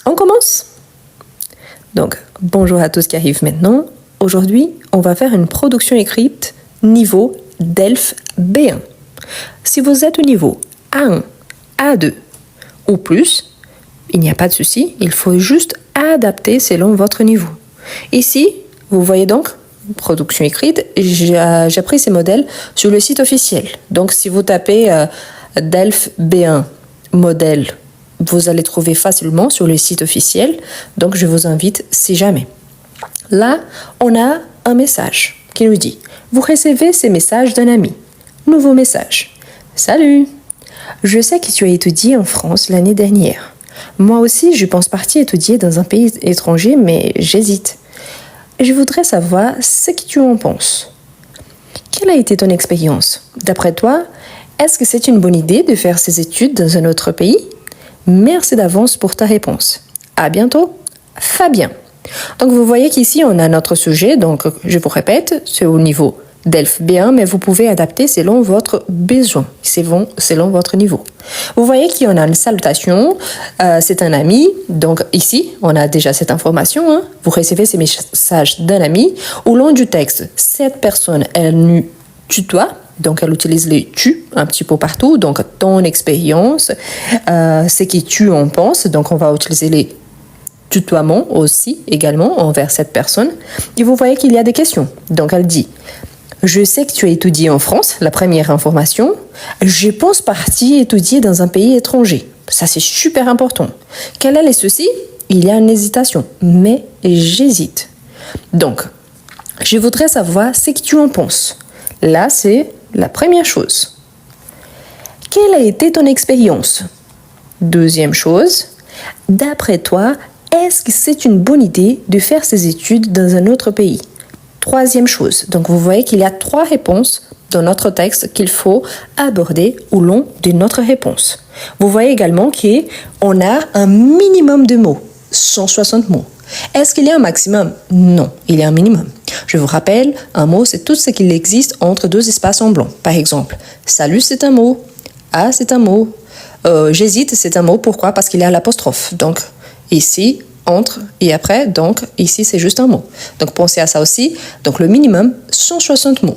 On commence? Donc, bonjour à tous qui arrivent maintenant. Aujourd'hui, on va faire une production écrite niveau DELF B1. Si vous êtes au niveau A1, A2 ou plus, il n'y a pas de souci, il faut juste adapter selon votre niveau. Ici, vous voyez donc, production écrite, j'ai pris ces modèles sur le site officiel. Donc, si vous tapez DELF B1 modèle, vous allez trouver facilement sur le site officiel. Donc, je vous invite si jamais. Là, on a un message qui nous dit « Vous recevez ces messages d'un ami. Nouveau message. Salut! Je sais que tu as étudié en France l'année dernière. Moi aussi, je pense partir étudier dans un pays étranger, mais j'hésite. Je voudrais savoir ce que tu en penses. Quelle a été ton expérience? D'après toi, est-ce que c'est une bonne idée de faire ces études dans un autre pays? Merci d'avance pour ta réponse. À bientôt, Fabien. » Donc, vous voyez qu'ici, on a notre sujet. Donc, je vous répète, c'est au niveau DELF B1, mais vous pouvez adapter selon votre besoin, selon votre niveau. Vous voyez qu'il y en a une salutation, c'est un ami. Donc, ici, on a déjà cette information. Hein. Vous recevez ces messages d'un ami. Au long du texte, cette personne, elle nous tutoie. Donc, elle utilise les tu un petit peu partout. Donc, ton expérience, ce que tu en penses. Donc, on va utiliser les tutoiements aussi, également, envers cette personne. Et vous voyez qu'il y a des questions. Donc, elle dit « Je sais que tu as étudié en France, la première information. Je pense partir étudier dans un pays étranger. Ça, c'est super important. Quel est le souci? Il y a une hésitation, mais j'hésite. Donc, je voudrais savoir ce que tu en penses. Là, c'est la première chose. Quelle a été ton expérience? Deuxième chose, d'après toi, est-ce que c'est une bonne idée de faire ces études dans un autre pays? Troisième chose, donc vous voyez qu'il y a 3 réponses dans notre texte qu'il faut aborder au long de notre réponse. Vous voyez également qu'on a un minimum de mots, 160 mots. Est-ce qu'il y a un maximum? Non, il y a un minimum. Je vous rappelle, un mot, c'est tout ce qu'il existe entre 2 espaces en blanc. Par exemple, salut, c'est un mot. Ah, c'est un mot. J'hésite, c'est un mot. Pourquoi? Parce qu'il y a l'apostrophe. Donc, ici, entre et après, donc ici, c'est juste un mot. Donc, pensez à ça aussi. Donc, le minimum, 160 mots.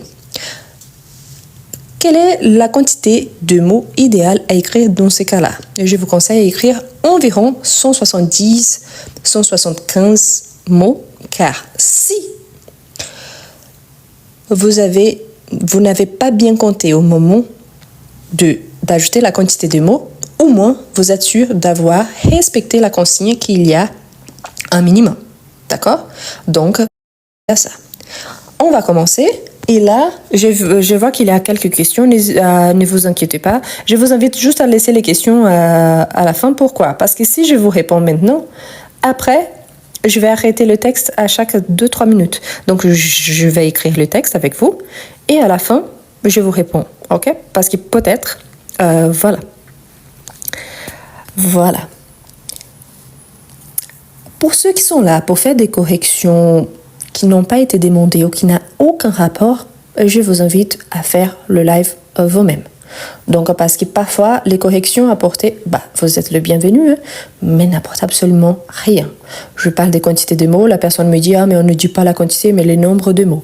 Quelle est la quantité de mots idéale à écrire dans ces cas-là? Je vous conseille d'écrire environ 170, 175 mots, car si vous n'avez pas bien compté au moment d'ajouter la quantité de mots, au moins vous êtes sûr d'avoir respecté la consigne qu'il y a un minimum. D'accord? Donc, c'est ça. On va commencer. Et là, je vois qu'il y a quelques questions. Ne vous inquiétez pas. Je vous invite juste à laisser les questions à la fin. Pourquoi? Parce que si je vous réponds maintenant, après, je vais arrêter le texte à chaque 2-3 minutes. Donc, je vais écrire le texte avec vous. Et à la fin, je vous réponds. OK? Parce que peut-être, voilà. Voilà. Pour ceux qui sont là pour faire des corrections qui n'ont pas été demandées ou qui n'ont aucun rapport, je vous invite à faire le live vous-même. Donc, parce que parfois, les corrections apportées, vous êtes le bienvenu, hein, mais n'apportent absolument rien. Je parle des quantités de mots, la personne me dit « Ah, mais on ne dit pas la quantité, mais le nombre de mots. »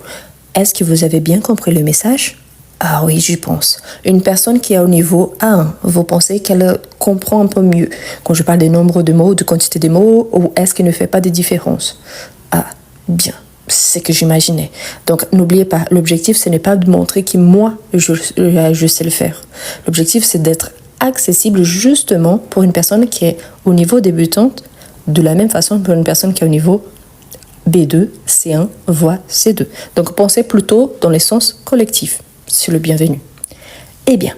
Est-ce que vous avez bien compris le message? Ah oui, j'y pense. Une personne qui est au niveau A1, vous pensez qu'elle comprend un peu mieux quand je parle des nombres de mots, de quantité de mots, ou est-ce qu'elle ne fait pas de différence? Ah, bien. C'est ce que j'imaginais. Donc, n'oubliez pas, l'objectif, ce n'est pas de montrer que moi, je sais le faire. L'objectif, c'est d'être accessible justement pour une personne qui est au niveau débutante, de la même façon pour une personne qui est au niveau B2, C1, voire C2. Donc, pensez plutôt dans les sens collectifs. C'est le bienvenu. Eh bien,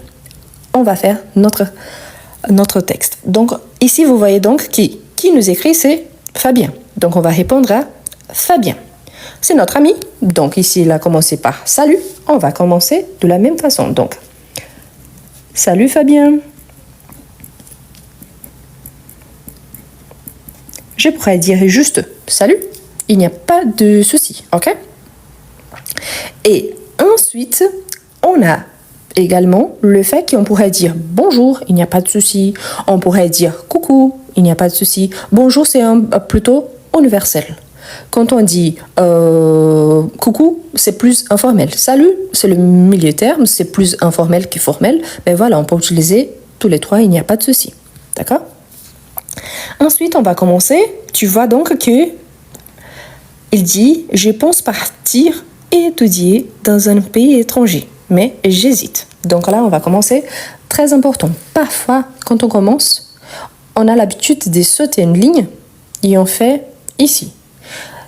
on va faire notre texte. Donc, ici, vous voyez donc qui nous écrit, c'est Fabien. Donc, on va répondre à Fabien. C'est notre ami. Donc, ici, il a commencé par « Salut ». On va commencer de la même façon. Donc, « Salut Fabien ». Je pourrais dire juste « Salut ». Il n'y a pas de souci, ok? Et ensuite, on a Également, le fait qu'on pourrait dire bonjour, il n'y a pas de souci. On pourrait dire coucou, il n'y a pas de souci. Bonjour, c'est plutôt universel. Quand on dit coucou, c'est plus informel. Salut, c'est le milieu terme, c'est plus informel que formel. Mais voilà, on peut utiliser tous les trois, il n'y a pas de souci. D'accord? Ensuite, on va commencer. Tu vois donc que il dit « Je pense partir étudier dans un pays étranger, mais j'hésite. » Donc là, on va commencer. Très important. Parfois, quand on commence, on a l'habitude de sauter une ligne et on fait ici.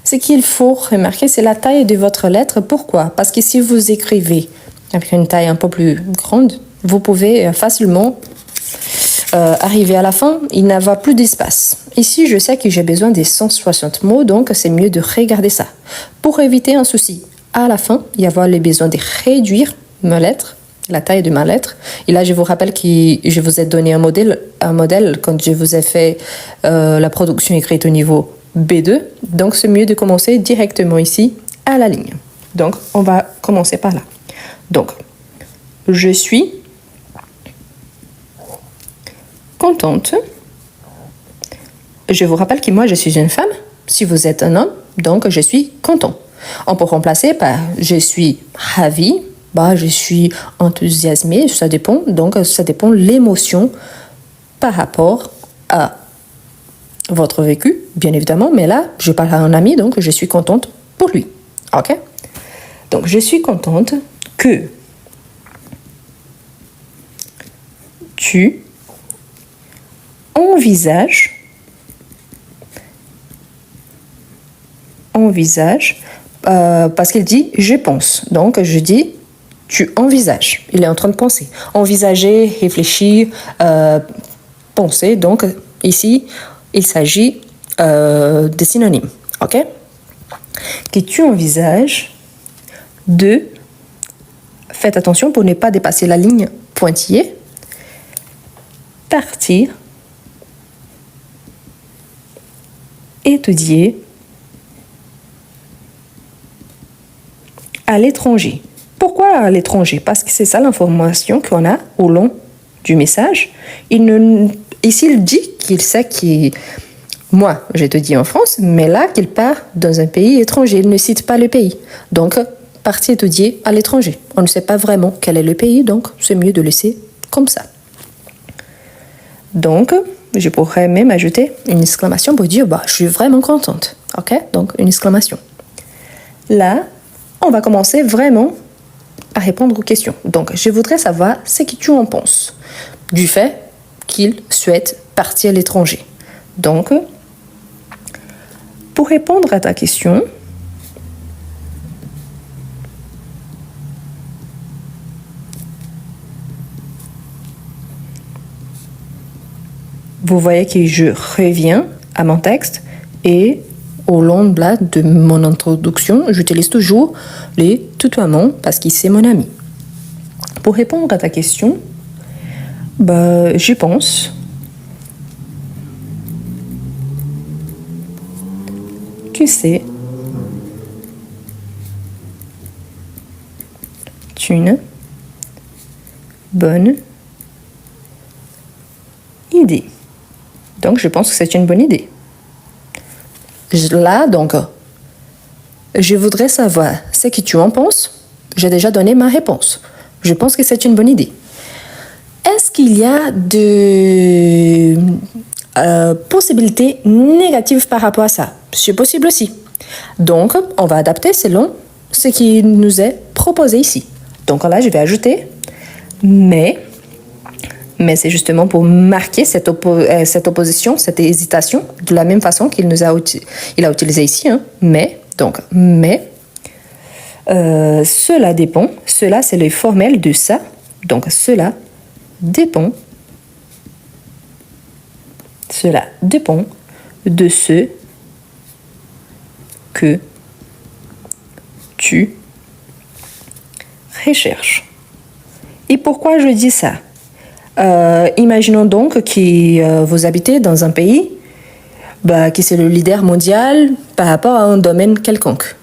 Ce qu'il faut remarquer, c'est la taille de votre lettre. Pourquoi? Parce que si vous écrivez avec une taille un peu plus grande, vous pouvez facilement arriver à la fin, il n'y a plus d'espace. Ici, je sais que j'ai besoin des 160 mots, donc c'est mieux de regarder ça. Pour éviter un souci, à la fin, il y a le besoin de réduire ma lettre, la taille de ma lettre. Et là, je vous rappelle que je vous ai donné un modèle quand je vous ai fait la production écrite au niveau B2. Donc, c'est mieux de commencer directement ici, à la ligne. Donc, on va commencer par là. Donc, je suis contente. Je vous rappelle que moi, je suis une femme. Si vous êtes un homme, donc je suis content. On peut remplacer par je suis ravie, je suis enthousiasmée, ça dépend. Donc, ça dépend de l'émotion par rapport à votre vécu, bien évidemment. Mais là, je parle à un ami, donc je suis contente pour lui. OK? Donc, je suis contente que tu envisage parce qu'il dit je pense. Donc je dis tu envisages. Il est en train de penser. Envisager, réfléchir, penser. Donc ici, il s'agit de synonymes. OK? Que tu envisages de... Faites attention pour ne pas dépasser la ligne pointillée. Partir étudier à l'étranger. Pourquoi à l'étranger? Parce que c'est ça l'information qu'on a au long du message. Ici, il dit qu'il sait qu'il... Moi, je te dis en France, mais là, qu'il part dans un pays étranger. Il ne cite pas le pays. Donc, partir étudier à l'étranger. On ne sait pas vraiment quel est le pays, donc c'est mieux de laisser comme ça. Donc, je pourrais même ajouter une exclamation pour dire je suis vraiment contente. OK? Donc, une exclamation. Là, on va commencer vraiment à répondre aux questions. Donc, je voudrais savoir ce que tu en penses du fait qu'il souhaite partir à l'étranger. Donc, pour répondre à ta question, vous voyez que je reviens à mon texte et au long de mon introduction, j'utilise toujours les tutoiements parce que c'est mon ami. Pour répondre à ta question, je pense que c'est une bonne idée. Donc, je pense que c'est une bonne idée. Là, donc, je voudrais savoir ce que tu en penses. J'ai déjà donné ma réponse. Je pense que c'est une bonne idée. Est-ce qu'il y a de possibilités négatives par rapport à ça? C'est possible aussi. Donc, on va adapter selon ce qui nous est proposé ici. Donc là, je vais ajouter mais c'est justement pour marquer cette opposition, cette hésitation, de la même façon qu'il a utilisé ici. Mais cela dépend. Cela, c'est le formel de ça. Donc, cela dépend. Cela dépend de ce que tu recherches. Et pourquoi je dis ça? Imaginons donc que vous habitez dans un pays qui c'est le leader mondial par rapport à un domaine quelconque.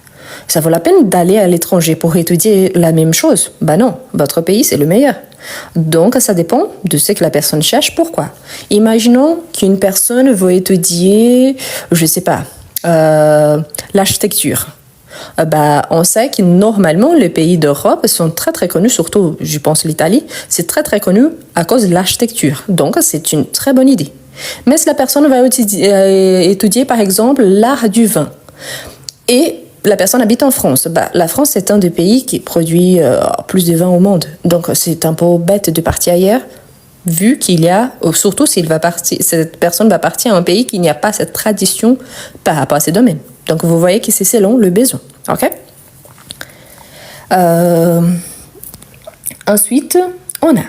Ça vaut la peine d'aller à l'étranger pour étudier la même chose? Bah non, votre pays, c'est le meilleur. Donc, ça dépend de ce que la personne cherche. Pourquoi? Imaginons qu'une personne veut étudier, je sais pas, l'architecture. On sait que normalement, les pays d'Europe sont très très connus, surtout, je pense, l'Italie, c'est très très connu à cause de l'architecture. Donc, c'est une très bonne idée. Mais si la personne va étudier, par exemple, l'art du vin, et la personne habite en France, la France est un des pays qui produit plus de vin au monde. Donc, c'est un peu bête de partir ailleurs, vu qu'il y a, surtout cette personne va partir à un pays qui n'y a pas cette tradition par rapport à ces domaines. Donc, vous voyez que c'est selon le besoin. OK? Ensuite, on a.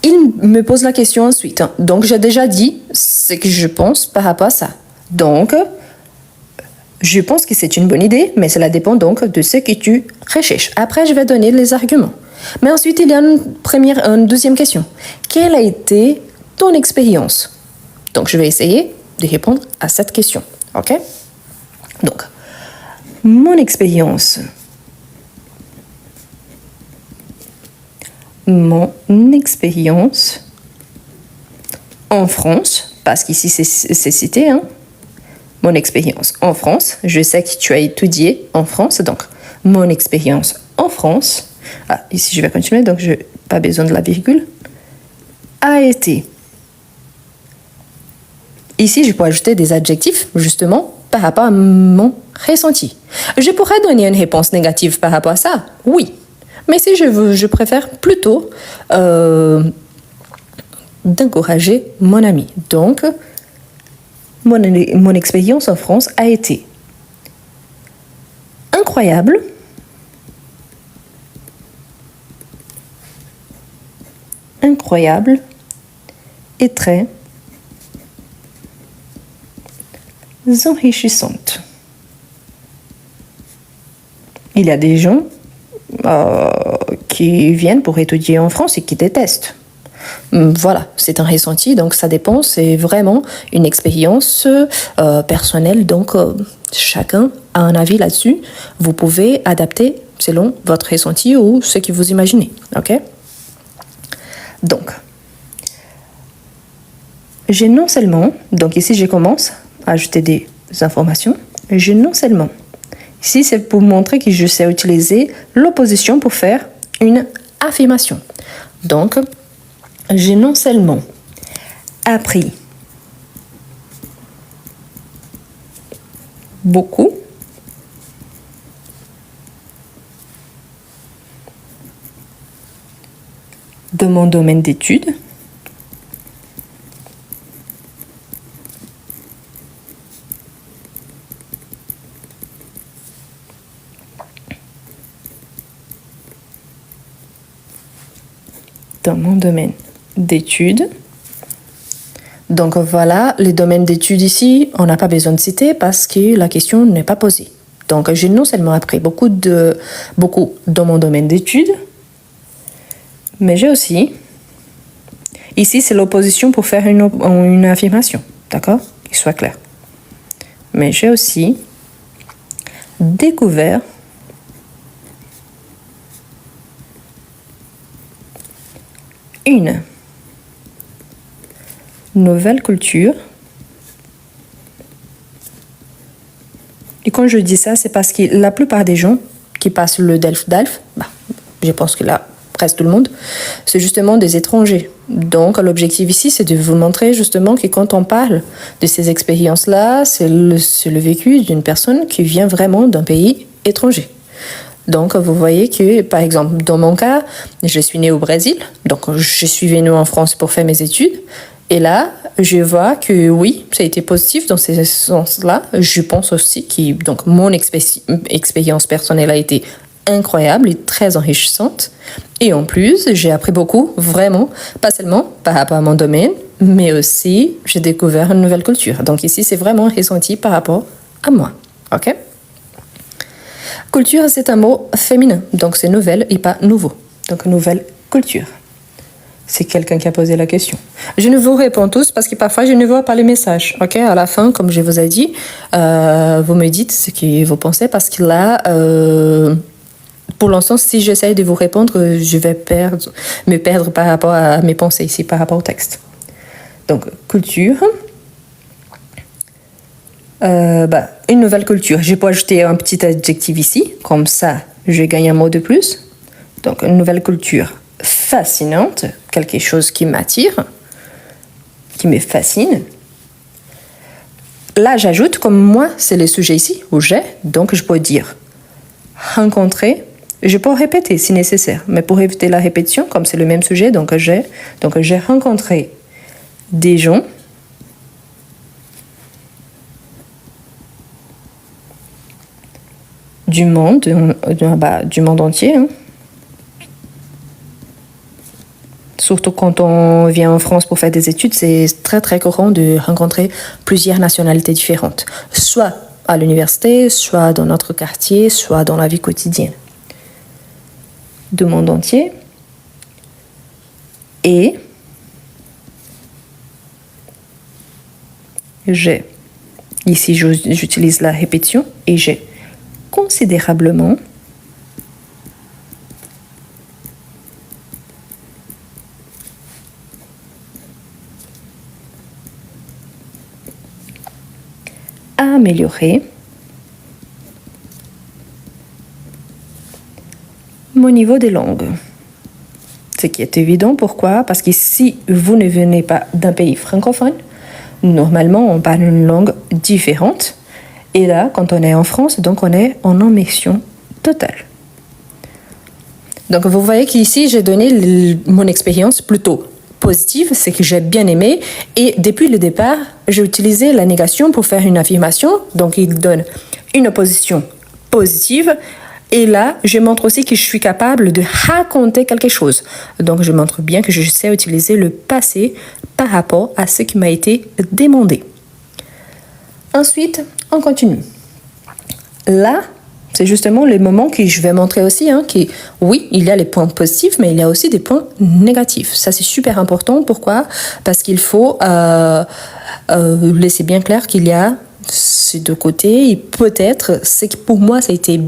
Il me pose la question ensuite. Donc, j'ai déjà dit ce que je pense par rapport à ça. Donc, je pense que c'est une bonne idée, mais cela dépend donc de ce que tu recherches. Après, je vais donner les arguments. Mais ensuite, il y a une deuxième question. Quelle a été ton expérience? Donc, je vais essayer de répondre à cette question. OK? Donc, mon expérience. Mon expérience en France, parce qu'ici c'est cité, mon expérience en France, je sais que tu as étudié en France, donc mon expérience en France, ici je vais continuer, donc je n'ai pas besoin de la virgule, a été. Ici, je peux ajouter des adjectifs, justement, par rapport à mon ressenti. Je pourrais donner une réponse négative par rapport à ça, oui. Mais si je préfère plutôt d'encourager mon ami. Donc, mon expérience en France a été incroyable, et très enrichissante. Il y a des gens qui viennent pour étudier en France et qui détestent. Voilà, c'est un ressenti, donc ça dépend, c'est vraiment une expérience personnelle, donc chacun a un avis là-dessus. Vous pouvez adapter selon votre ressenti ou ce que vous imaginez, ok? Donc, j'ai non seulement, donc ici je commence à ajouter des informations, j'ai non seulement, ici c'est pour montrer que je sais utiliser l'opposition pour faire une affirmation. Donc, j'ai non seulement appris beaucoup, de mon domaine d'études, dans mon domaine d'études. Donc voilà, les domaines d'études ici, on n'a pas besoin de citer parce que la question n'est pas posée. Donc j'ai non seulement appris beaucoup dans mon domaine d'études, mais j'ai aussi, ici c'est l'opposition pour faire une affirmation, d'accord? Qu'il soit clair. Mais j'ai aussi découvert une nouvelle culture. Et quand je dis ça, c'est parce que la plupart des gens qui passent le DELF, je pense que là, presque tout le monde, c'est justement des étrangers. Donc, l'objectif ici, c'est de vous montrer justement que quand on parle de ces expériences-là, c'est le vécu d'une personne qui vient vraiment d'un pays étranger. Donc, vous voyez que, par exemple, dans mon cas, je suis née au Brésil, donc je suis venue en France pour faire mes études. Et là, je vois que oui, ça a été positif dans ce sens-là. Je pense aussi que donc, mon expérience personnelle a été incroyable et très enrichissante. Et en plus, j'ai appris beaucoup, vraiment, pas seulement par rapport à mon domaine, mais aussi j'ai découvert une nouvelle culture. Donc ici, c'est vraiment ressenti par rapport à moi. OK? Culture, c'est un mot féminin, donc c'est nouvelle et pas nouveau. Donc nouvelle culture. C'est quelqu'un qui a posé la question. Je ne vous réponds tous parce que parfois je ne vois pas les messages. Ok, à la fin, comme je vous ai dit, vous me dites ce que vous pensez parce que là, pour l'instant, si j'essaye de vous répondre, je vais me perdre par rapport à mes pensées ici, par rapport au texte. Donc, culture. Une nouvelle culture. Je peux ajouter un petit adjectif ici, comme ça, je gagne un mot de plus. Donc, une nouvelle culture fascinante, quelque chose qui m'attire, qui me fascine. Là, j'ajoute, comme moi, c'est le sujet ici, où j'ai, donc je peux dire rencontrer. Je peux répéter si nécessaire, mais pour éviter la répétition, comme c'est le même sujet, donc j'ai rencontré des gens du monde entier. Hein. Surtout quand on vient en France pour faire des études, c'est très très courant de rencontrer plusieurs nationalités différentes, soit à l'université, soit dans notre quartier, soit dans la vie quotidienne. Du monde entier. Et j'ai, ici j'utilise la répétition, et j'ai considérablement amélioré mon niveau des langues. Ce qui est évident, pourquoi? Parce que si vous ne venez pas d'un pays francophone, normalement on parle une langue différente. Et là, quand on est en France, donc on est en immersion totale. Donc vous voyez qu'ici, j'ai donné mon expérience plutôt positive, c'est que j'ai bien aimé. Et depuis le départ, j'ai utilisé la négation pour faire une affirmation. Donc il donne une opposition positive. Et là, je montre aussi que je suis capable de raconter quelque chose. Donc je montre bien que je sais utiliser le passé par rapport à ce qui m'a été demandé. Ensuite, on continue. Là, c'est justement le moment que je vais montrer aussi, que oui, il y a les points positifs, mais il y a aussi des points négatifs. Ça, c'est super important. Pourquoi? Parce qu'il faut laisser bien clair qu'il y a ces deux côtés. Et peut-être, c'est que pour moi, ça a été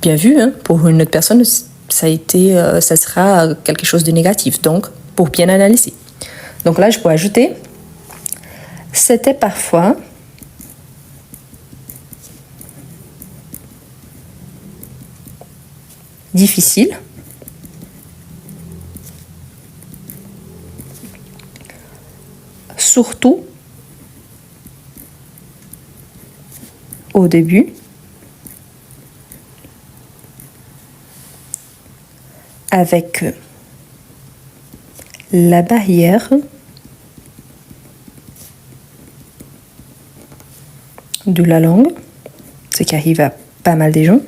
bien vu. Pour une autre personne, ça sera quelque chose de négatif. Donc, pour bien analyser. Donc là, je peux ajouter, c'était parfois difficile, surtout au début, avec la barrière de la langue, ce qui arrive à pas mal de gens.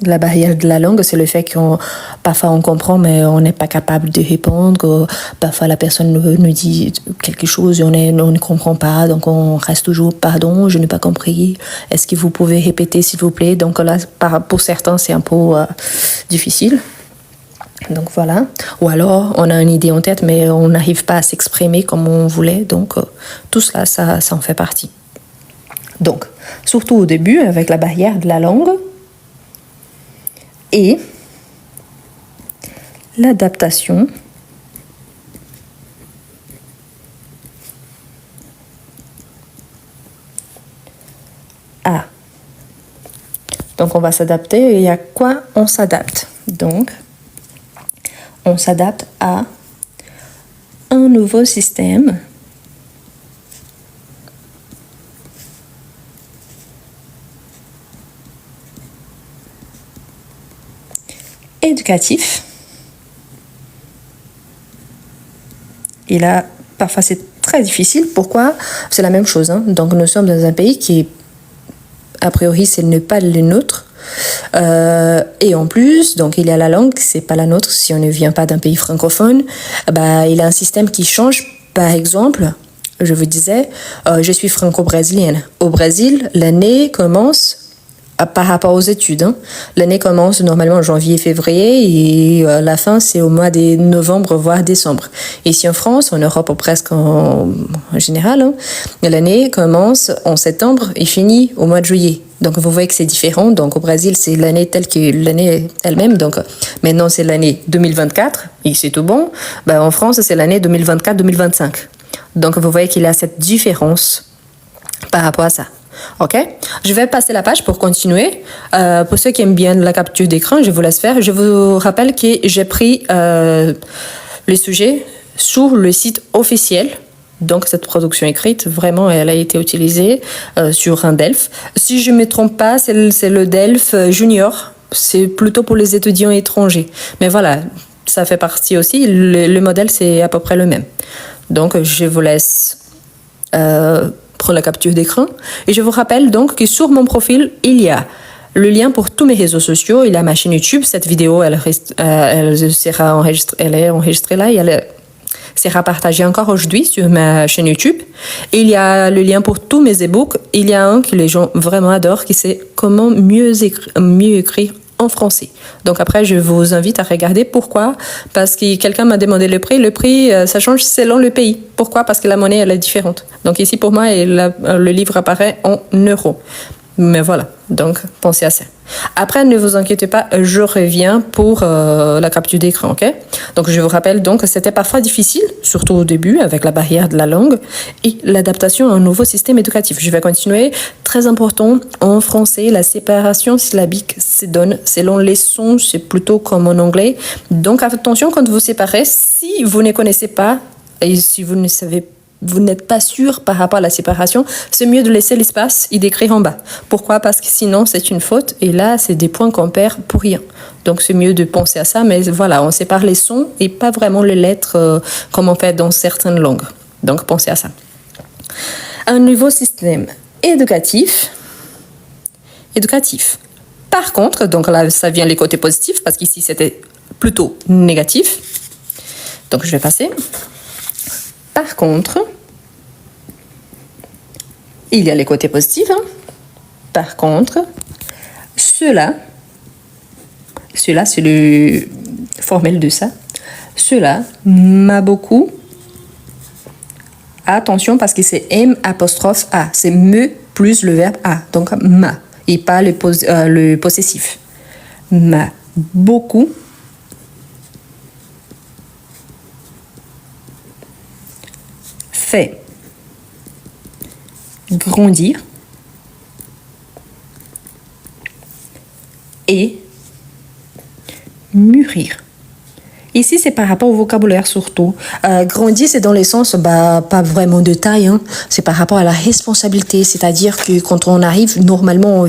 La barrière de la langue, c'est le fait qu'on parfois on comprend, mais on n'est pas capable de répondre. Parfois, la personne nous dit quelque chose et on ne comprend pas. Donc, on reste toujours, pardon, je n'ai pas compris. Est-ce que vous pouvez répéter, s'il vous plaît? Donc là, pour certains, c'est un peu difficile. Donc, voilà. Ou alors, on a une idée en tête, mais on n'arrive pas à s'exprimer comme on voulait. Donc, tout cela, ça en fait partie. Donc, surtout au début, avec la barrière de la langue, et l'adaptation à. Donc, on va s'adapter. Et à quoi on s'adapte? Donc, on s'adapte à un nouveau système éducatif. Et là, parfois, c'est très difficile. Pourquoi? C'est la même chose. Donc, nous sommes dans un pays qui, a priori, ce n'est pas le nôtre. Et en plus, donc, il y a la langue, c'est pas la nôtre. Si on ne vient pas d'un pays francophone, il y a un système qui change. Par exemple, je vous disais, je suis franco-brésilienne. Au Brésil, l'année commence par rapport aux études. Hein. L'année commence normalement en janvier, février et la fin c'est au mois de novembre voire décembre. Ici en France, en Europe presque en général, hein, l'année commence en septembre et finit au mois de juillet. Donc vous voyez que c'est différent. Donc au Brésil c'est l'année telle que l'année elle-même. Donc maintenant c'est l'année 2024 et c'est tout bon. Ben, en France c'est l'année 2024-2025. Donc vous voyez qu'il y a cette différence par rapport à ça. Ok, je vais passer la page pour continuer. Pour ceux qui aiment bien la capture d'écran, je vous laisse faire. Je vous rappelle que j'ai pris le sujet sur le site officiel. Donc cette production écrite, vraiment, elle a été utilisée sur un DELF. Si je ne me trompe pas, c'est le DELF Junior. C'est plutôt pour les étudiants étrangers. Mais voilà, ça fait partie aussi. Le modèle, c'est à peu près le même. Donc je vous laisse prendre la capture d'écran. Et je vous rappelle donc que sur mon profil, il y a le lien pour tous mes réseaux sociaux. Il y a ma chaîne YouTube. Cette vidéo, elle sera enregistrée, elle est enregistrée là et elle sera partagée encore aujourd'hui sur ma chaîne YouTube. Et il y a le lien pour tous mes e-books. Il y a un que les gens vraiment adorent, qui c'est comment mieux écrire en français. Donc après, je vous invite à regarder. Pourquoi? Parce que quelqu'un m'a demandé le prix. Le prix, ça change selon le pays. Pourquoi? Parce que la monnaie, elle est différente. Donc ici, pour moi, le livre apparaît en euros. Mais voilà, donc pensez à ça. Après, ne vous inquiétez pas, je reviens pour la capture d'écran, ok? Donc je vous rappelle donc que c'était parfois difficile, surtout au début, avec la barrière de la langue et l'adaptation à un nouveau système éducatif. Je vais continuer. Très important, en français, la séparation syllabique se donne selon les sons, c'est plutôt comme en anglais. Donc attention quand vous séparez, si vous ne connaissez pas et si vous ne savez pas, vous n'êtes pas sûr par rapport à la séparation, c'est mieux de laisser l'espace et d'écrire en bas. Pourquoi? Parce que sinon, c'est une faute et là, c'est des points qu'on perd pour rien. Donc, c'est mieux de penser à ça, mais voilà, on sépare les sons et pas vraiment les lettres comme on fait dans certaines langues. Donc, pensez à ça. Un nouveau système éducatif. Par contre, donc là, ça vient les côtés positifs parce qu'ici, c'était plutôt négatif. Donc, je vais passer. Par contre, il y a les côtés positifs. Hein. Par contre, cela, c'est le formel de ça. Cela m'a beaucoup. Attention parce que c'est M apostrophe A. C'est me plus le verbe A. Donc m'a et pas le possessif. M'a beaucoup fait grandir et mûrir. Ici, c'est par rapport au vocabulaire surtout. Grandir, c'est dans le sens, pas vraiment de taille. Hein. C'est par rapport à la responsabilité. C'est-à-dire que quand on arrive, normalement,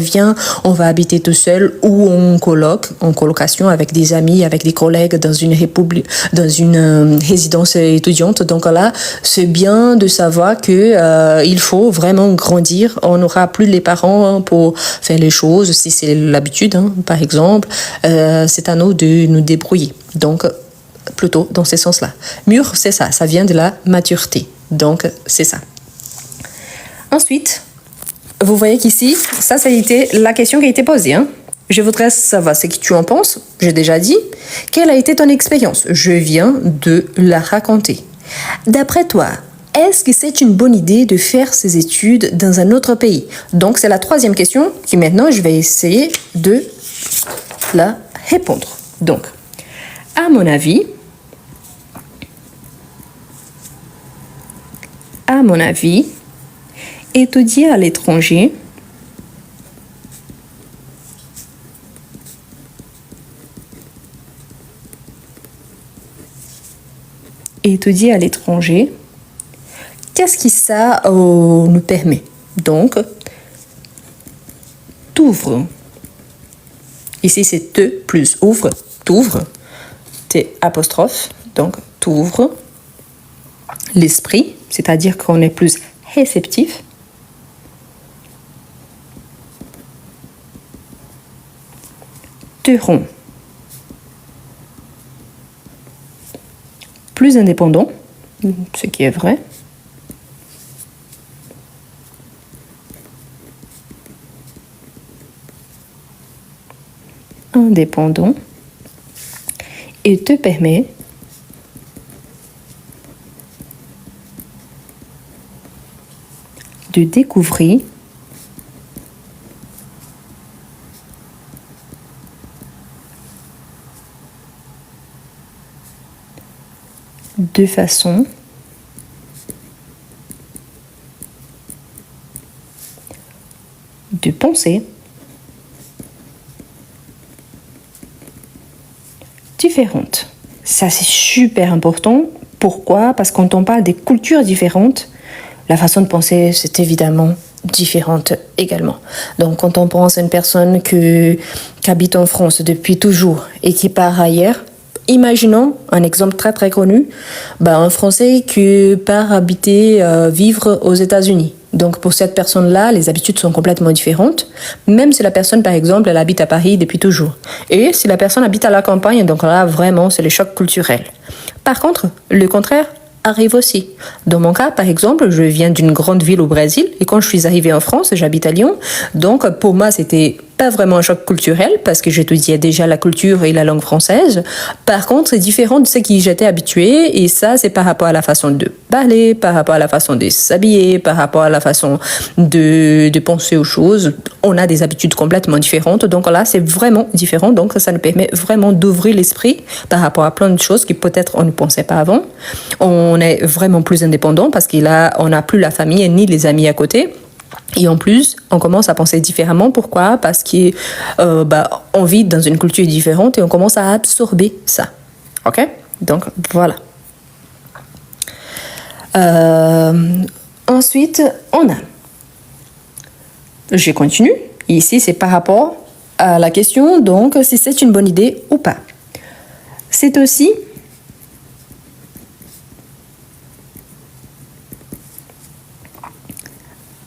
on va habiter tout seul ou en colocation avec des amis, avec des collègues dans une résidence étudiante. Donc là, c'est bien de savoir que il faut vraiment grandir. On n'aura plus les parents pour faire les choses. Si c'est l'habitude, hein, par exemple, c'est à nous de nous débrouiller. Donc, plutôt dans ce sens-là. Mûr, c'est ça, ça vient de la maturité. Donc, c'est ça. Ensuite, vous voyez qu'ici, ça a été la question qui a été posée. Hein. Je voudrais savoir ce que tu en penses. J'ai déjà dit. Quelle a été ton expérience? Je viens de la raconter. D'après toi, est-ce que c'est une bonne idée de faire ses études dans un autre pays? Donc, c'est la troisième question qui maintenant, je vais essayer de la répondre. Donc, à mon avis, étudier à l'étranger qu'est-ce que ça nous permet? Donc, t'ouvres. Ici, c'est te plus ouvre, t'ouvres. T apostrophe, donc t'ouvres l'esprit, c'est-à-dire qu'on est plus réceptif. Te rend plus indépendant, ce qui est vrai. indépendant et te permet de découvrir de façon de penser différente. Ça, c'est super important. Pourquoi? Parce que quand on parle des cultures différentes, la façon de penser, c'est évidemment différente également. Donc, quand on pense à une personne qui habite en France depuis toujours et qui part ailleurs, imaginons un exemple très très connu, un Français qui part habiter, vivre aux États-Unis. Donc pour cette personne-là, les habitudes sont complètement différentes, même si la personne, par exemple, elle habite à Paris depuis toujours. Et si la personne habite à la campagne, donc là, vraiment, c'est le choc culturel. Par contre, le contraire arrive aussi. Dans mon cas, par exemple, je viens d'une grande ville au Brésil et quand je suis arrivée en France, j'habite à Lyon. Donc pour moi, c'était pas vraiment un choc culturel parce que j'étudiais déjà la culture et la langue française. Par contre, c'est différent de ce qui j'étais habituée et ça, c'est par rapport à la façon de parler, par rapport à la façon de s'habiller, par rapport à la façon de penser aux choses. On a des habitudes complètement différentes. Donc là, c'est vraiment différent. Donc ça nous permet vraiment d'ouvrir l'esprit par rapport à plein de choses qui peut-être on ne pensait pas avant. On est vraiment plus indépendant parce qu'on n'a plus la famille ni les amis à côté. Et en plus, on commence à penser différemment. Pourquoi? Parce qu'on vit dans une culture différente et on commence à absorber ça. OK? Donc, voilà. Ensuite, je continue. Ici, c'est par rapport à la question, donc, si c'est une bonne idée ou pas. C'est aussi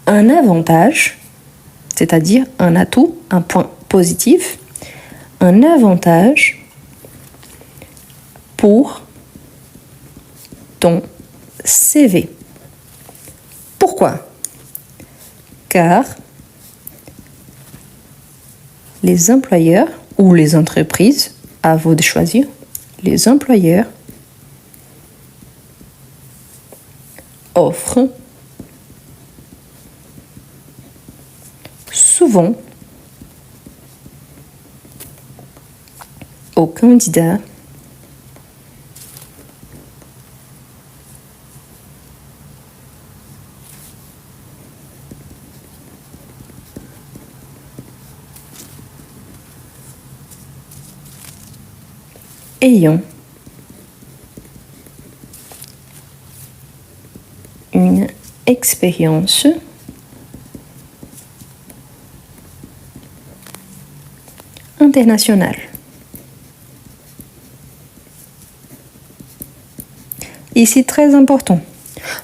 un avantage, c'est-à-dire un atout, un point positif, un avantage pour ton CV. Pourquoi? Car les employeurs ou les entreprises, à vous de choisir, les employeurs offrent souvent aux candidats ayant une expérience internationale. Ici, très important.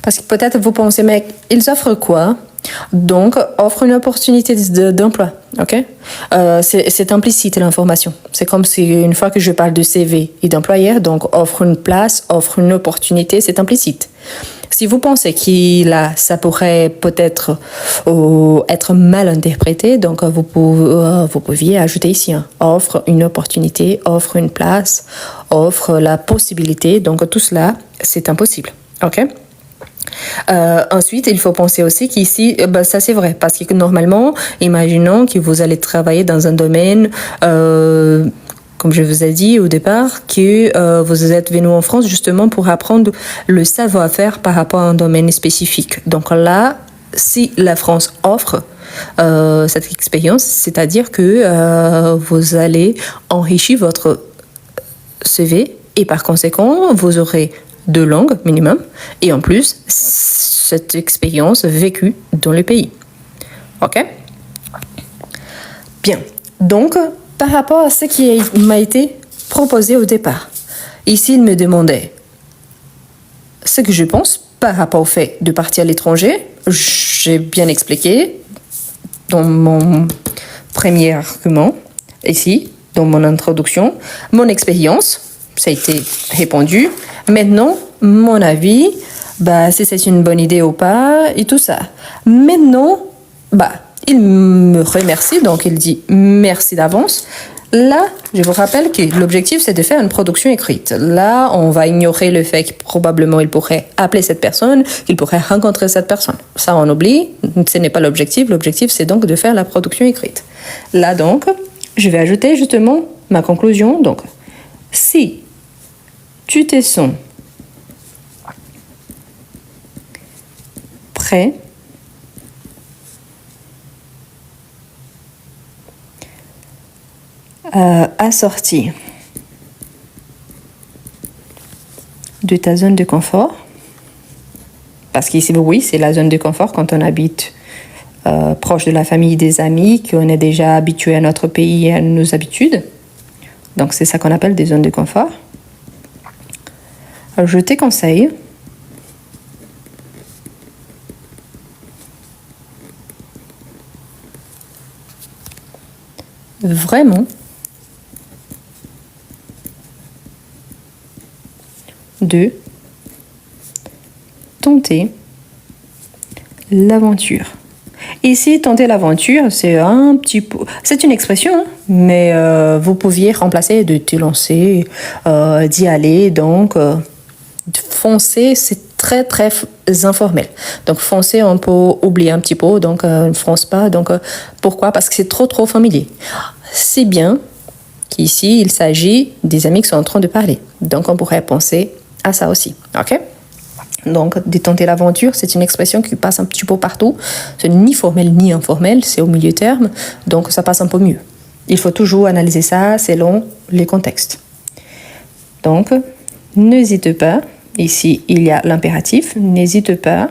Parce que peut-être vous pensez, mais ils offrent quoi? Donc, offre une opportunité d'emploi. Ok? C'est implicite l'information. C'est comme si une fois que je parle de CV et d'employeur, donc offre une place, offre une opportunité, c'est implicite. Si vous pensez que là, ça pourrait peut-être être mal interprété, donc vous pouviez ajouter ici offre une opportunité, offre une place, offre la possibilité. Donc tout cela, c'est impossible. Ok? Ensuite, il faut penser aussi qu'ici, ça c'est vrai, parce que normalement, imaginons que vous allez travailler dans un domaine, comme je vous ai dit au départ, que vous êtes venu en France justement pour apprendre le savoir-faire par rapport à un domaine spécifique. Donc là, si la France offre cette expérience, c'est-à-dire que vous allez enrichir votre CV et par conséquent, vous aurez 2 langues minimum, et en plus, cette expérience vécue dans le pays. Ok? Bien. Donc, par rapport à ce qui m'a été proposé au départ, ici, il me demandait ce que je pense par rapport au fait de partir à l'étranger. J'ai bien expliqué dans mon premier argument, ici, dans mon introduction, mon expérience, ça a été répondu. Maintenant, mon avis, si c'est une bonne idée ou pas, et tout ça. Maintenant, il me remercie, donc il dit merci d'avance. Là, je vous rappelle que l'objectif, c'est de faire une production écrite. Là, on va ignorer le fait que probablement il pourrait appeler cette personne, qu'il pourrait rencontrer cette personne. Ça, on oublie. Ce n'est pas l'objectif. L'objectif, c'est donc de faire la production écrite. Là, donc, je vais ajouter justement ma conclusion. Donc, si tu te sens prêt à sortir de ta zone de confort, parce qu'ici, oui, c'est la zone de confort quand on habite proche de la famille, des amis, qu'on est déjà habitué à notre pays et à nos habitudes. Donc, c'est ça qu'on appelle des zones de confort. Alors, je te conseille vraiment de tenter l'aventure. Ici, tenter l'aventure, c'est un petit peu... C'est une expression, hein, mais vous pouviez remplacer de te lancer, d'y aller. Donc, foncer, c'est très, très informel. Donc, foncer, on peut oublier un petit peu. Donc, ne fonce pas. Donc, pourquoi? Parce que c'est trop, trop familier. C'est bien qu'ici, il s'agit des amis qui sont en train de parler. Donc, on pourrait penser à ça aussi. OK? Donc, de tenter l'aventure, c'est une expression qui passe un petit peu partout. C'est ni formel ni informel, c'est au milieu terme. Donc, ça passe un peu mieux. Il faut toujours analyser ça selon les contextes. Donc, n'hésite pas. Ici, il y a l'impératif. N'hésite pas.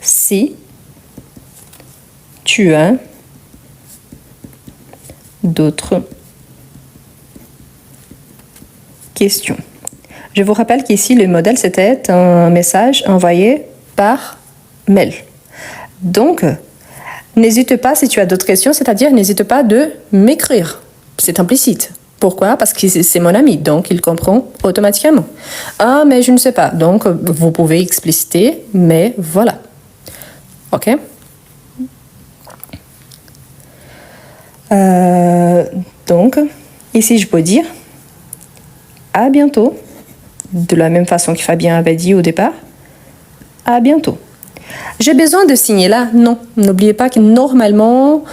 Si tu as d'autres questions. Je vous rappelle qu'ici, le modèle, c'était un message envoyé par mail. Donc, n'hésite pas si tu as d'autres questions, c'est-à-dire n'hésite pas de m'écrire. C'est implicite. Pourquoi? Parce que c'est mon ami, donc il comprend automatiquement. Ah, mais je ne sais pas. Donc, vous pouvez expliciter, mais voilà. OK? Donc, ici, je peux dire à bientôt. De la même façon que Fabien avait dit au départ. À bientôt. J'ai besoin de signer là? Non. N'oubliez pas que normalement,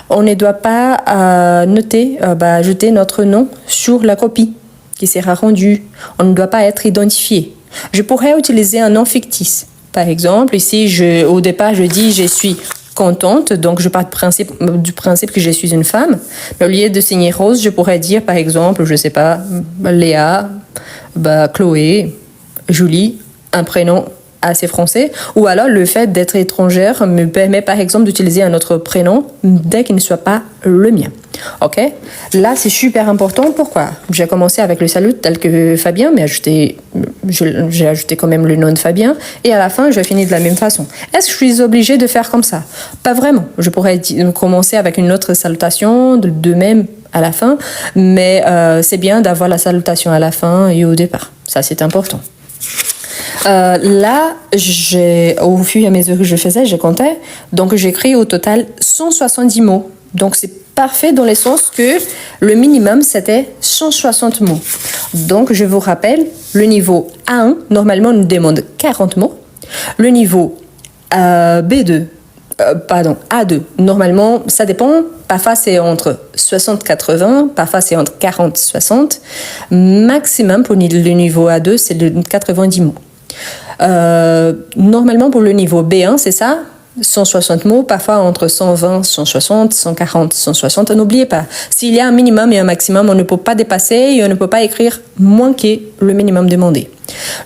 on ne doit pas ajouter notre nom sur la copie qui sera rendue. On ne doit pas être identifié. Je pourrais utiliser un nom fictif. Par exemple, ici, au départ, je dis je suis contente, donc je pars du principe que je suis une femme. Mais au lieu de signer Rose, je pourrais dire, par exemple, je ne sais pas, Léa, Chloé, Julie, un prénom assez français, ou alors le fait d'être étrangère me permet par exemple d'utiliser un autre prénom dès qu'il ne soit pas le mien. Ok? Là, c'est super important. Pourquoi? J'ai commencé avec le salut tel que Fabien, mais j'ai ajouté quand même le nom de Fabien, et à la fin, je finis de la même façon. Est-ce que je suis obligée de faire comme ça? Pas vraiment. Je pourrais commencer avec une autre salutation, de même à la fin, mais c'est bien d'avoir la salutation à la fin et au départ. Ça, c'est important. Là, au fur et à mesure que je faisais, je comptais. Donc, j'ai écrit au total 170 mots. Donc, c'est parfait dans le sens que le minimum, c'était 160 mots. Donc, je vous rappelle, le niveau A1, normalement, nous demande 40 mots. Le niveau A2, normalement, ça dépend. Parfois, c'est entre 60-80, parfois, c'est entre 40-60. Maximum pour le niveau A2, c'est de 90 mots. Normalement, pour le niveau B1, c'est ça, 160 mots, parfois entre 120, 160, 140, 160. N'oubliez pas, s'il y a un minimum et un maximum, on ne peut pas dépasser et on ne peut pas écrire moins que le minimum demandé.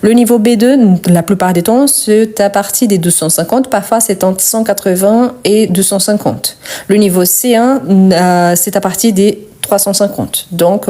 Le niveau B2, la plupart des temps, c'est à partir des 250. Parfois, c'est entre 180 et 250. Le niveau C1, c'est à partir des 350. Donc,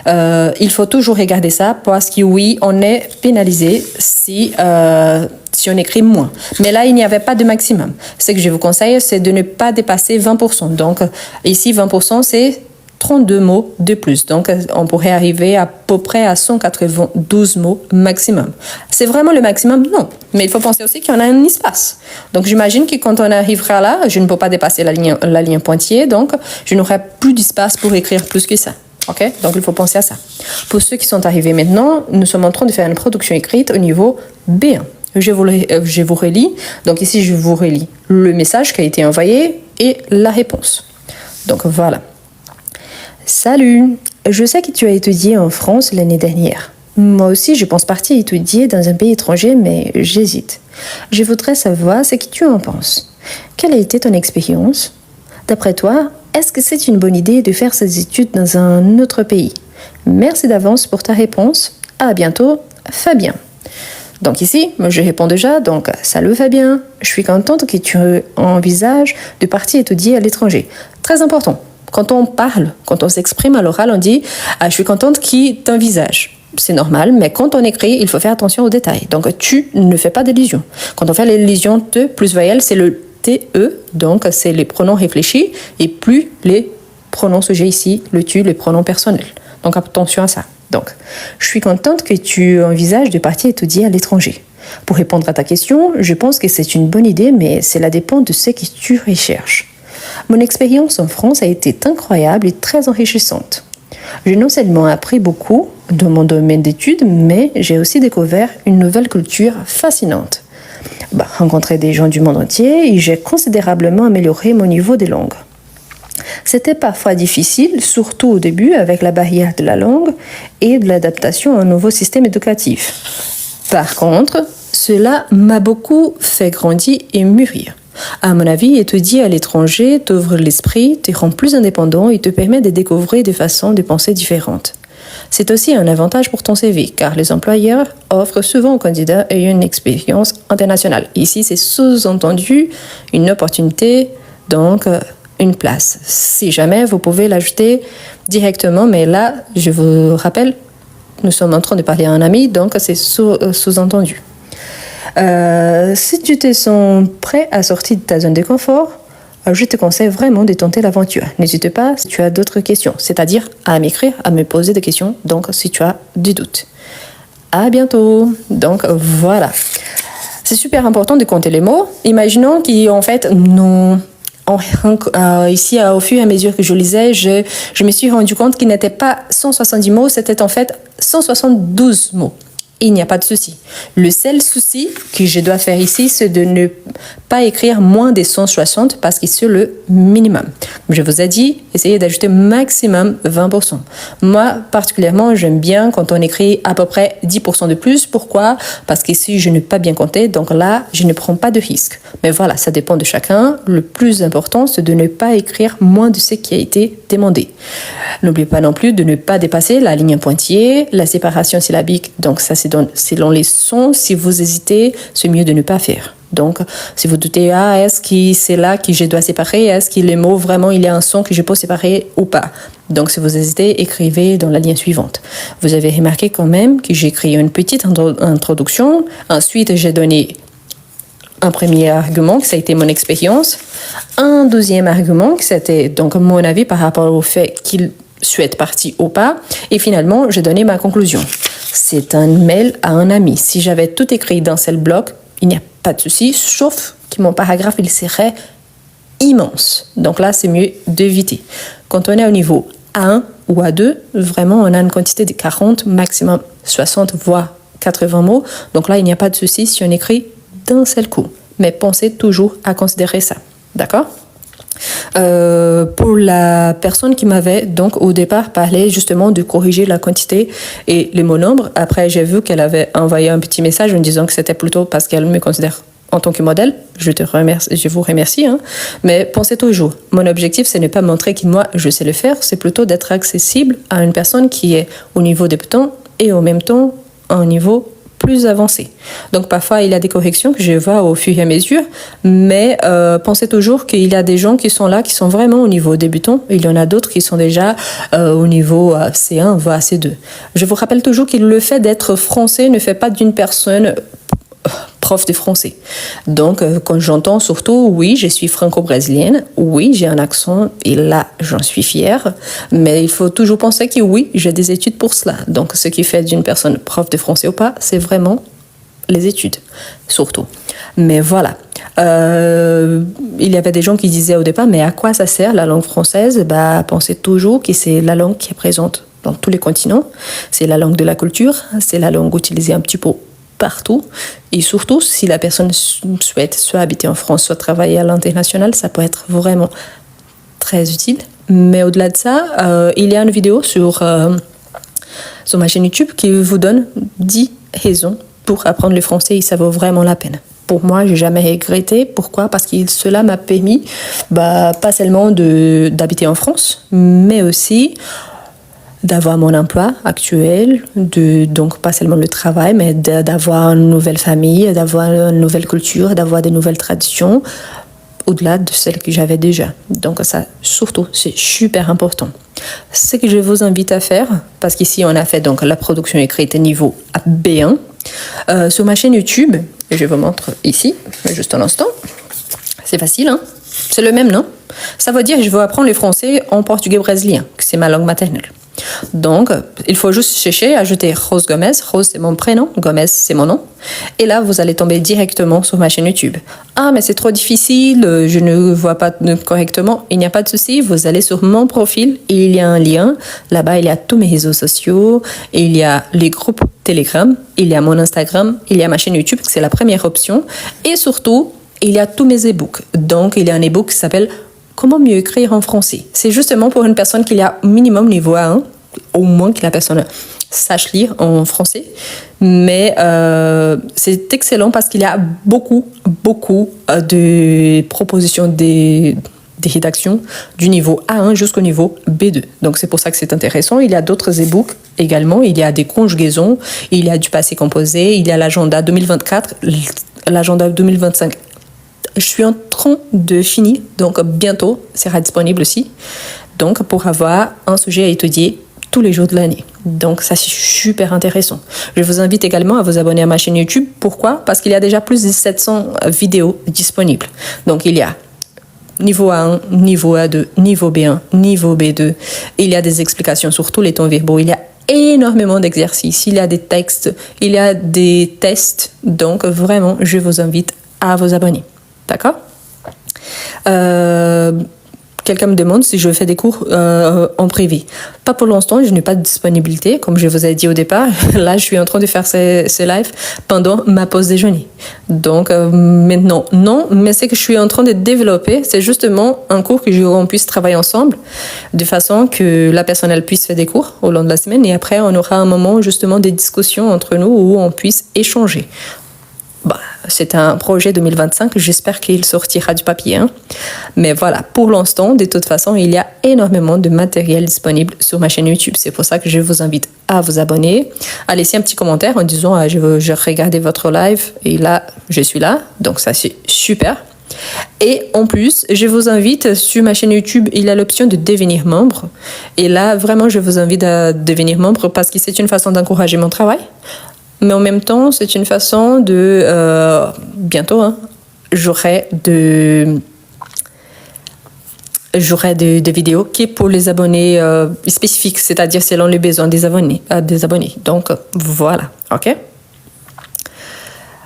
il faut toujours regarder ça parce que oui, on est pénalisé si on écrit moins. Mais là, il n'y avait pas de maximum. Ce que je vous conseille, c'est de ne pas dépasser 20%. Donc, ici, 20%, c'est 32 mots de plus. Donc, on pourrait arriver à peu près à 192 mots maximum. C'est vraiment le maximum? Non. Mais il faut penser aussi qu'il y en a un espace. Donc, j'imagine que quand on arrivera là, je ne peux pas dépasser la ligne pointillée. Donc, je n'aurai plus d'espace pour écrire plus que ça. OK? Donc, il faut penser à ça. Pour ceux qui sont arrivés maintenant, nous sommes en train de faire une production écrite au niveau B1. Je vous relis. Donc, ici, je vous relis le message qui a été envoyé et la réponse. Donc, voilà. Salut, je sais que tu as étudié en France l'année dernière. Moi aussi, je pense partir étudier dans un pays étranger, mais j'hésite. Je voudrais savoir ce que tu en penses. Quelle a été ton expérience? D'après toi, est-ce que c'est une bonne idée de faire ces études dans un autre pays? Merci d'avance pour ta réponse. À bientôt, Fabien. Donc ici, je réponds déjà, donc salut Fabien, je suis contente que tu envisages de partir étudier à l'étranger. Très important. Quand on parle, quand on s'exprime à l'oral, on dit « je suis contente qu'il t'envisage ». C'est normal, mais quand on écrit, il faut faire attention aux détails. Donc, tu ne fais pas d'illusion. Quand on fait l'illusion te plus voyelle, c'est le TE, donc c'est les pronoms réfléchis, et plus les pronoms sujets ici, le tu, les pronoms personnels. Donc, attention à ça. Donc, je suis contente que tu envisages de partir étudier à l'étranger. Pour répondre à ta question, je pense que c'est une bonne idée, mais cela dépend de ce que tu recherches. Mon expérience en France a été incroyable et très enrichissante. J'ai non seulement appris beaucoup dans mon domaine d'études, mais j'ai aussi découvert une nouvelle culture fascinante. Rencontré des gens du monde entier et j'ai considérablement amélioré mon niveau des langues. C'était parfois difficile, surtout au début, avec la barrière de la langue et de l'adaptation à un nouveau système éducatif. Par contre, cela m'a beaucoup fait grandir et mûrir. À mon avis, étudier à l'étranger t'ouvre l'esprit, te rend plus indépendant et te permet de découvrir des façons de penser différentes. C'est aussi un avantage pour ton CV, car les employeurs offrent souvent aux candidats ayant une expérience internationale. Ici, c'est sous-entendu une opportunité, donc une place. Si jamais, vous pouvez l'ajouter directement, mais là, je vous rappelle, nous sommes en train de parler à un ami, donc c'est sous-entendu. Si tu te sens prêt à sortir de ta zone de confort, je te conseille vraiment de tenter l'aventure. N'hésite pas si tu as d'autres questions, c'est-à-dire à m'écrire, à me poser des questions, donc si tu as des doutes. À bientôt. Donc voilà. C'est super important de compter les mots. Imaginons qu'en fait, ici, au fur et à mesure que je lisais, je me suis rendu compte qu'il n'était pas 170 mots, c'était en fait 172 mots. Il n'y a pas de souci. Le seul souci que je dois faire ici, c'est de ne pas écrire moins de 160 parce que c'est le minimum. Comme je vous ai dit, essayez d'ajouter maximum 20%. Moi, particulièrement, j'aime bien quand on écrit à peu près 10% de plus. Pourquoi? Parce qu'ici, je n'ai pas bien compté, donc là, je ne prends pas de risque. Mais voilà, ça dépend de chacun. Le plus important, c'est de ne pas écrire moins de ce qui a été demandé. N'oubliez pas non plus de ne pas dépasser la ligne pointillée, la séparation syllabique, donc ça c'est selon les sons. Si vous hésitez, c'est mieux de ne pas faire. Donc, si vous doutez, est-ce que c'est là que je dois séparer? Est-ce que les mots, vraiment, il y a un son que je peux séparer ou pas? Donc, si vous hésitez, écrivez dans la ligne suivante. Vous avez remarqué quand même que j'ai écrit une petite introduction. Ensuite, j'ai donné un premier argument, que ça a été mon expérience. Un deuxième argument, que c'était donc mon avis par rapport au fait qu'il souhaite partir ou pas. Et finalement, j'ai donné ma conclusion. C'est un mail à un ami. Si j'avais tout écrit dans ce bloc, il n'y a pas de souci, sauf que mon paragraphe, il serait immense. Donc là, c'est mieux d'éviter. Quand on est au niveau A1 ou A2, vraiment, on a une quantité de 40, maximum 60, voire 80 mots. Donc là, il n'y a pas de souci si on écrit d'un seul coup. Mais pensez toujours à considérer ça. D'accord? Pour la personne qui m'avait donc au départ parlé justement de corriger la quantité et les mots nombres, après j'ai vu qu'elle avait envoyé un petit message en disant que c'était plutôt parce qu'elle me considère en tant que modèle. Je vous remercie, mais pensez toujours, mon objectif c'est ne pas montrer que moi je sais le faire, c'est plutôt d'être accessible à une personne qui est au niveau débutant et en même temps à un niveau plus avancé. Donc parfois il y a des corrections que je vois au fur et à mesure, mais pensez toujours qu'il y a des gens qui sont là, qui sont vraiment au niveau débutant, et il y en a d'autres qui sont déjà au niveau C1 voire C2. Je vous rappelle toujours que le fait d'être français ne fait pas d'une personne prof de français. Donc, quand j'entends surtout, oui, je suis franco-brésilienne, oui, j'ai un accent, et là, j'en suis fière, mais il faut toujours penser que oui, j'ai des études pour cela. Donc, ce qui fait d'une personne prof de français ou pas, c'est vraiment les études, surtout. Mais voilà. Il y avait des gens qui disaient au départ, mais à quoi ça sert la langue française? Pensez toujours que c'est la langue qui est présente dans tous les continents. C'est la langue de la culture, c'est la langue utilisée un petit peu partout. Et surtout, si la personne souhaite soit habiter en France, soit travailler à l'international, ça peut être vraiment très utile. Mais au-delà de ça, il y a une vidéo sur ma chaîne YouTube qui vous donne 10 raisons pour apprendre le français et ça vaut vraiment la peine. Pour moi, j'ai jamais regretté. Pourquoi? Parce que cela m'a permis, pas seulement d'habiter en France, mais aussi d'avoir mon emploi actuel, donc pas seulement le travail, mais d'avoir une nouvelle famille, d'avoir une nouvelle culture, d'avoir des nouvelles traditions, au-delà de celles que j'avais déjà. Donc ça, surtout, c'est super important. Ce que je vous invite à faire, parce qu'ici on a fait donc la production écrite niveau B1, sur ma chaîne YouTube, je vous montre ici, juste un instant, c'est facile, hein? C'est le même nom. Ça veut dire que je veux apprendre le français en portugais brésilien, que c'est ma langue maternelle. Donc, il faut juste chercher, ajouter Rose Gomez. Rose, c'est mon prénom. Gomez, c'est mon nom. Et là, vous allez tomber directement sur ma chaîne YouTube. Ah, mais c'est trop difficile, je ne vois pas correctement. Il n'y a pas de souci, vous allez sur mon profil et il y a un lien. Là-bas, il y a tous mes réseaux sociaux, il y a les groupes Telegram, il y a mon Instagram, il y a ma chaîne YouTube, c'est la première option. Et surtout, il y a tous mes e-books. Donc, il y a un e-book qui s'appelle Comment mieux écrire en français. C'est justement pour une personne qui a minimum niveau A1, au moins que la personne sache lire en français. Mais c'est excellent parce qu'il y a beaucoup de propositions des rédactions du niveau A1 jusqu'au niveau B2. Donc c'est pour ça que c'est intéressant. Il y a d'autres e-books également. Il y a des conjugaisons, il y a du passé composé, il y a l'agenda 2024, l'agenda 2025. Je suis en train de finir, donc bientôt, sera disponible aussi. Donc, pour avoir un sujet à étudier tous les jours de l'année. Donc, ça, c'est super intéressant. Je vous invite également à vous abonner à ma chaîne YouTube. Pourquoi? Parce qu'il y a déjà plus de 700 vidéos disponibles. Donc, il y a niveau A1, niveau A2, niveau B1, niveau B2. Il y a des explications sur tous les temps verbaux. Il y a énormément d'exercices. Il y a des textes. Il y a des tests. Donc, vraiment, je vous invite à vous abonner. D'accord? Quelqu'un me demande si je fais des cours en privé. Pas pour l'instant, je n'ai pas de disponibilité, comme je vous ai dit au départ. Là, je suis en train de faire ce live pendant ma pause déjeuner. Donc, maintenant, non, mais ce que je suis en train de développer, c'est justement un cours que on puisse travailler ensemble, de façon que la personne elle puisse faire des cours au long de la semaine, et après, on aura un moment justement de discussion entre nous où on puisse échanger. C'est un projet 2025, j'espère qu'il sortira du papier. Hein. Mais voilà, pour l'instant, de toute façon, il y a énormément de matériel disponible sur ma chaîne YouTube. C'est pour ça que je vous invite à vous abonner, à laisser un petit commentaire en disant « je regardais votre live et là, je suis là ». Donc ça, c'est super. Et en plus, je vous invite, sur ma chaîne YouTube, il y a l'option de devenir membre. Et là, vraiment, je vous invite à devenir membre parce que c'est une façon d'encourager mon travail. Mais en même temps, c'est une façon de... bientôt, hein, j'aurai des vidéos qui est pour les abonnés spécifiques, c'est-à-dire selon les besoins des abonnés. Donc, voilà, ok?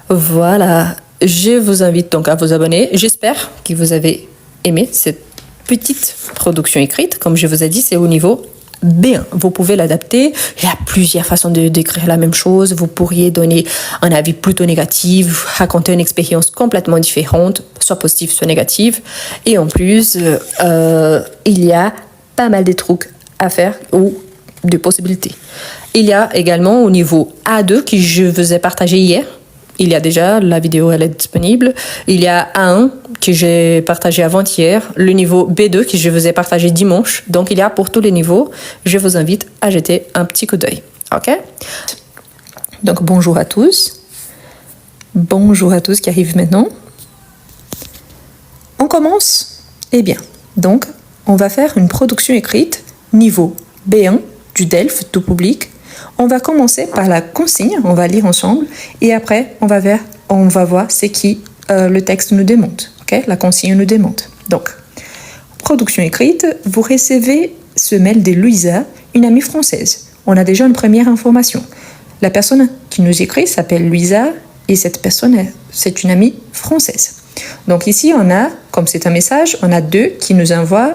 Voilà, je vous invite donc à vous abonner. J'espère que vous avez aimé cette petite production écrite. Comme je vous ai dit, c'est au niveau B1. Vous pouvez l'adapter. Il y a plusieurs façons de décrire la même chose. Vous pourriez donner un avis plutôt négatif, raconter une expérience complètement différente, soit positive, soit négative. Et en plus, il y a pas mal de trucs à faire ou de possibilités. Il y a également au niveau A2 que je vous ai partagé hier. Il y a déjà, la vidéo elle est disponible. Il y a A1 que j'ai partagé avant-hier, le niveau B2 que je vous ai partagé dimanche. Donc il y a pour tous les niveaux. Je vous invite à jeter un petit coup d'œil. Ok? Donc bonjour à tous. Bonjour à tous qui arrivent maintenant. On commence? Eh bien, donc on va faire une production écrite niveau B1 du DELF tout public. On va commencer par la consigne, on va lire ensemble, et après, on va on va voir ce qui le texte nous demande, ok? La consigne nous demande. Donc, production écrite, vous recevez ce mail de Louisa, une amie française. On a déjà une première information. La personne qui nous écrit s'appelle Louisa et cette personne, c'est une amie française. Donc ici, on a, comme c'est un message, on a deux qui nous envoient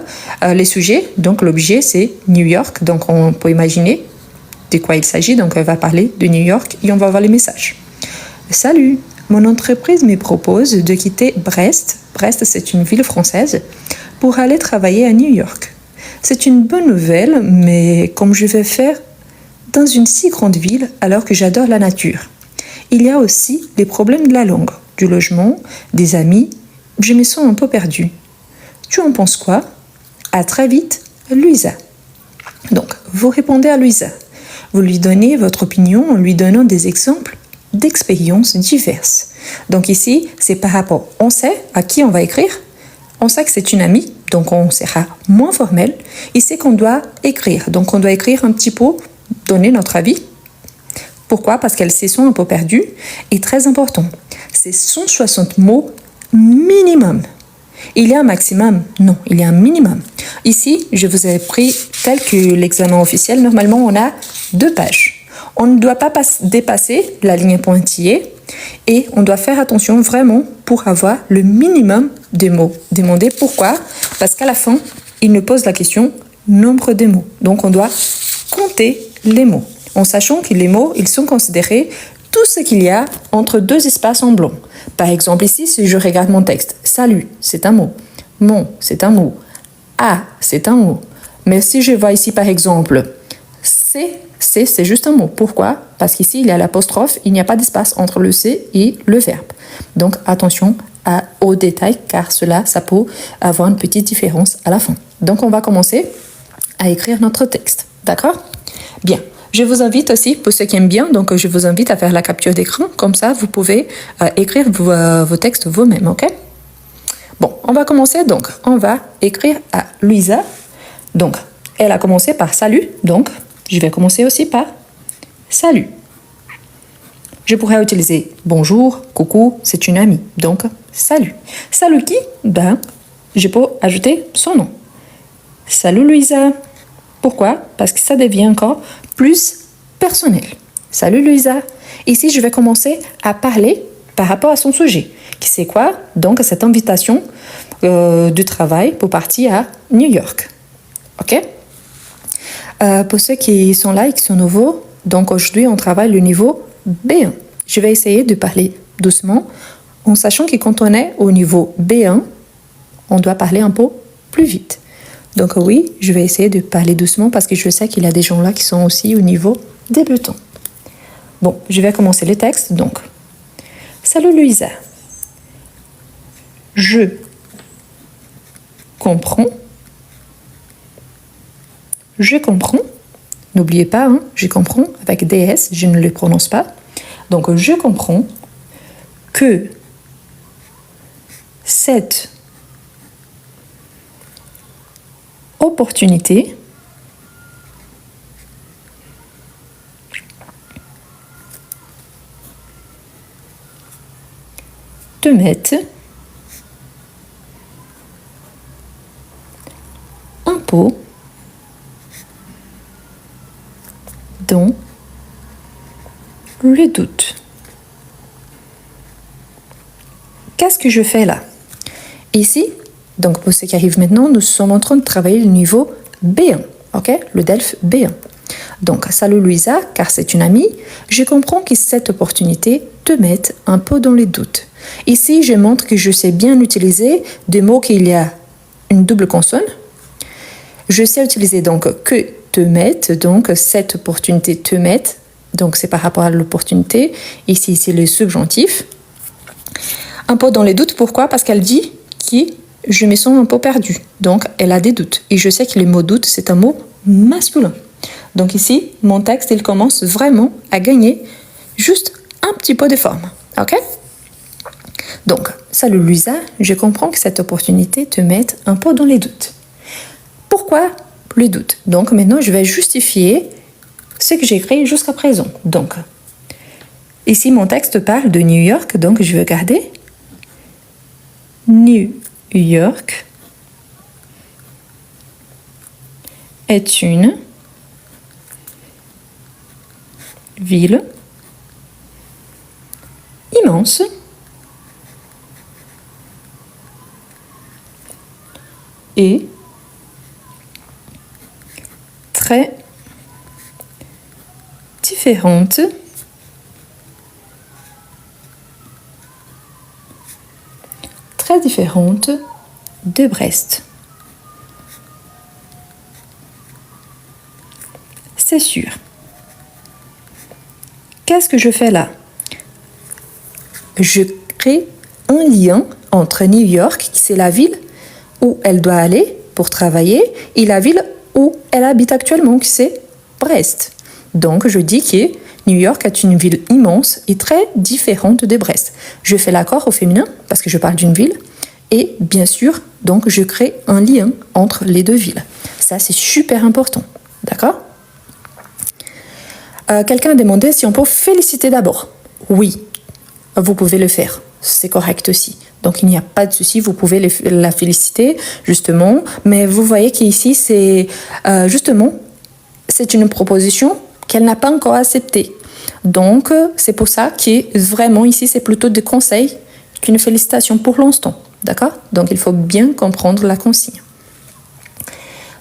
les sujets. Donc l'objet, c'est New York. Donc on peut imaginer de quoi il s'agit. Donc elle va parler de New York et on va voir les messages. Salut, mon entreprise me propose de quitter Brest. Brest, c'est une ville française, pour aller travailler à New York. C'est une bonne nouvelle, mais comme je vais faire dans une si grande ville alors que j'adore la nature. Il y a aussi des problèmes de la langue, du logement, des amis. Je me sens un peu perdue. Tu en penses quoi? À très vite, Louisa. Donc, vous répondez à Louisa. Vous lui donnez votre opinion en lui donnant des exemples d'expériences diverses. Donc ici, c'est par rapport, on sait à qui on va écrire. On sait que c'est une amie, donc on sera moins formel. Et c'est qu'on doit écrire. Donc on doit écrire un petit peu, donner notre avis. Pourquoi? Parce qu'elles se sont un peu perdues. Et très important, c'est 160 mots minimum. Il y a un maximum? Non, il y a un minimum. Ici, je vous ai pris tel que l'examen officiel. Normalement, on a 2 pages. On ne doit pas dépasser la ligne pointillée et on doit faire attention vraiment pour avoir le minimum de mots. Demandez pourquoi? Parce qu'à la fin, il nous pose la question nombre de mots. Donc, on doit compter les mots. En sachant que les mots, ils sont considérés tout ce qu'il y a entre 2 espaces en blanc. Par exemple, ici, si je regarde mon texte, salut, c'est un mot. Mon, c'est un mot. Ah, c'est un mot. Mais si je vois ici, par exemple, c'est juste un mot. Pourquoi? Parce qu'ici, il y a l'apostrophe, il n'y a pas d'espace entre le C et le verbe. Donc, attention aux détails, car cela, ça peut avoir une petite différence à la fin. Donc, on va commencer à écrire notre texte. D'accord? Bien. Je vous invite aussi, pour ceux qui aiment bien, donc je vous invite à faire la capture d'écran. Comme ça, vous pouvez écrire vos textes vous-même, ok? Bon, on va commencer donc. On va écrire à Louisa. Donc, elle a commencé par salut. Donc, je vais commencer aussi par salut. Je pourrais utiliser bonjour, coucou, c'est une amie. Donc, salut. Salut qui? Ben, je peux ajouter son nom. Salut Louisa. Pourquoi? Parce que ça devient encore plus personnel. Salut Louisa. Ici, je vais commencer à parler par rapport à son sujet. Qui c'est quoi? Donc, cette invitation du travail pour partir à New York. Ok? Pour ceux qui sont là et qui sont nouveaux, donc aujourd'hui, on travaille le niveau B1. Je vais essayer de parler doucement, en sachant que quand on est au niveau B1, on doit parler un peu plus vite. Donc oui, je vais essayer de parler doucement parce que je sais qu'il y a des gens là qui sont aussi au niveau débutant. Bon, je vais commencer le texte. Donc, salut Louisa. Je comprends. Je comprends. N'oubliez pas, hein, je comprends avec DS, je ne le prononce pas. Donc, je comprends que cette opportunité te mette un peu dans le doute. Qu'est-ce que je fais là? Ici, donc pour ceux qui arrivent maintenant, nous sommes en train de travailler le niveau B1, ok? Le DELF B1. Donc, salut Louisa, car c'est une amie, je comprends que cette opportunité te mette un peu dans les doutes. Ici, je montre que je sais bien utiliser des mots qu'il y a une double consonne. Je sais utiliser donc que te mette, donc cette opportunité te mette, donc c'est par rapport à l'opportunité. Ici, c'est le subjonctif. Un peu dans les doutes, pourquoi? Parce qu'elle dit que je me sens un peu perdue. Donc, elle a des doutes. Et je sais que le mot doute, c'est un mot masculin. Donc ici, mon texte, il commence vraiment à gagner juste un petit peu de forme. Ok? Donc, salut Louisa, je comprends que cette opportunité te mette un peu dans les doutes. Pourquoi les doutes? Donc maintenant, je vais justifier ce que j'ai écrit jusqu'à présent. Donc, Ici, mon texte parle de New York, donc je vais garder New York est une ville immense et très différente de Brest. C'est sûr. Qu'est-ce que je fais là? Je crée un lien entre New York, qui c'est la ville où elle doit aller pour travailler, et la ville où elle habite actuellement, qui c'est Brest. Donc, je dis que New York est une ville immense et très différente de Brest. Je fais l'accord au féminin parce que je parle d'une ville. Et bien sûr, donc, je crée un lien entre les deux villes. Ça, c'est super important. D'accord? Quelqu'un a demandé si on peut féliciter d'abord. Oui, vous pouvez le faire. C'est correct aussi. Donc, il n'y a pas de souci. Vous pouvez la féliciter, justement. Mais vous voyez qu'ici, c'est justement, c'est une proposition qu'elle n'a pas encore acceptée. Donc, c'est pour ça que vraiment, ici, c'est plutôt des conseils qu'une félicitation pour l'instant. D'accord? Donc, il faut bien comprendre la consigne.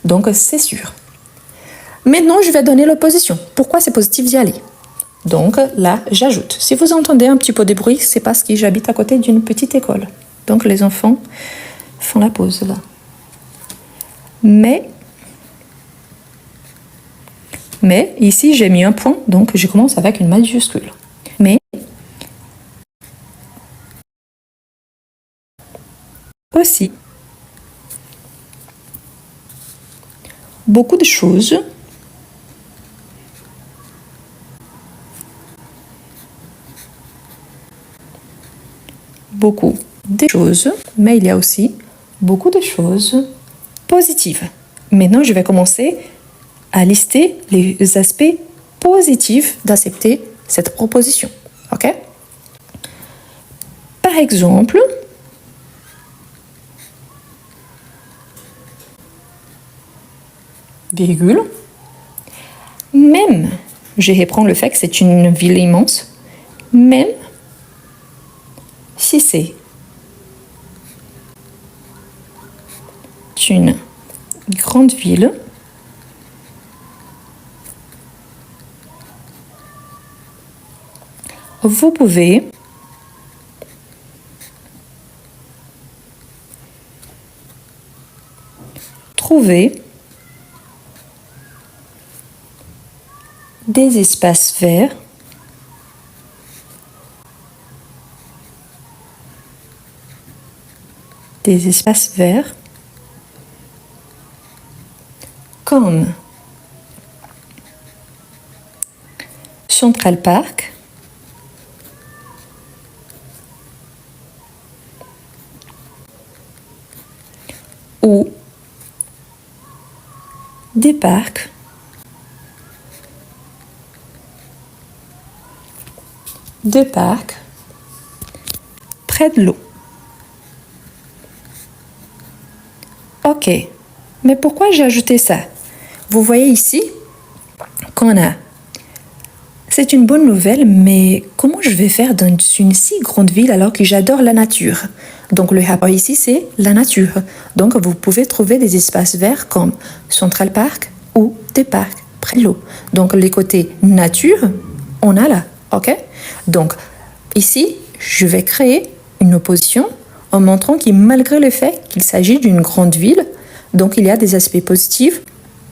Donc, c'est sûr. Maintenant, je vais donner l'opposition. Pourquoi c'est positif d'y aller? Donc, là, j'ajoute. Si vous entendez un petit peu de bruit, c'est parce que j'habite à côté d'une petite école. Donc, les enfants font la pause, là. Mais ici, j'ai mis un point, donc je commence avec une majuscule. Mais aussi, beaucoup de choses mais il y a aussi beaucoup de choses positives. Maintenant, je vais commencer à lister les aspects positifs d'accepter cette proposition. OK? Par exemple, virgule, même, je reprends le fait que c'est une ville immense, même si c'est une grande ville, vous pouvez trouver des espaces verts comme Central Park, ou des parcs près de l'eau. Ok, mais pourquoi j'ai ajouté ça? Vous voyez ici qu'on a... C'est une bonne nouvelle, mais comment je vais faire dans une si grande ville alors que j'adore la nature? Donc le rapport ici, c'est la nature. Donc vous pouvez trouver des espaces verts comme Central Park ou des parcs près de l'eau. Donc les côtés nature, on a là, ok? Donc ici, je vais créer une opposition en montrant que malgré le fait qu'il s'agit d'une grande ville, donc il y a des aspects positifs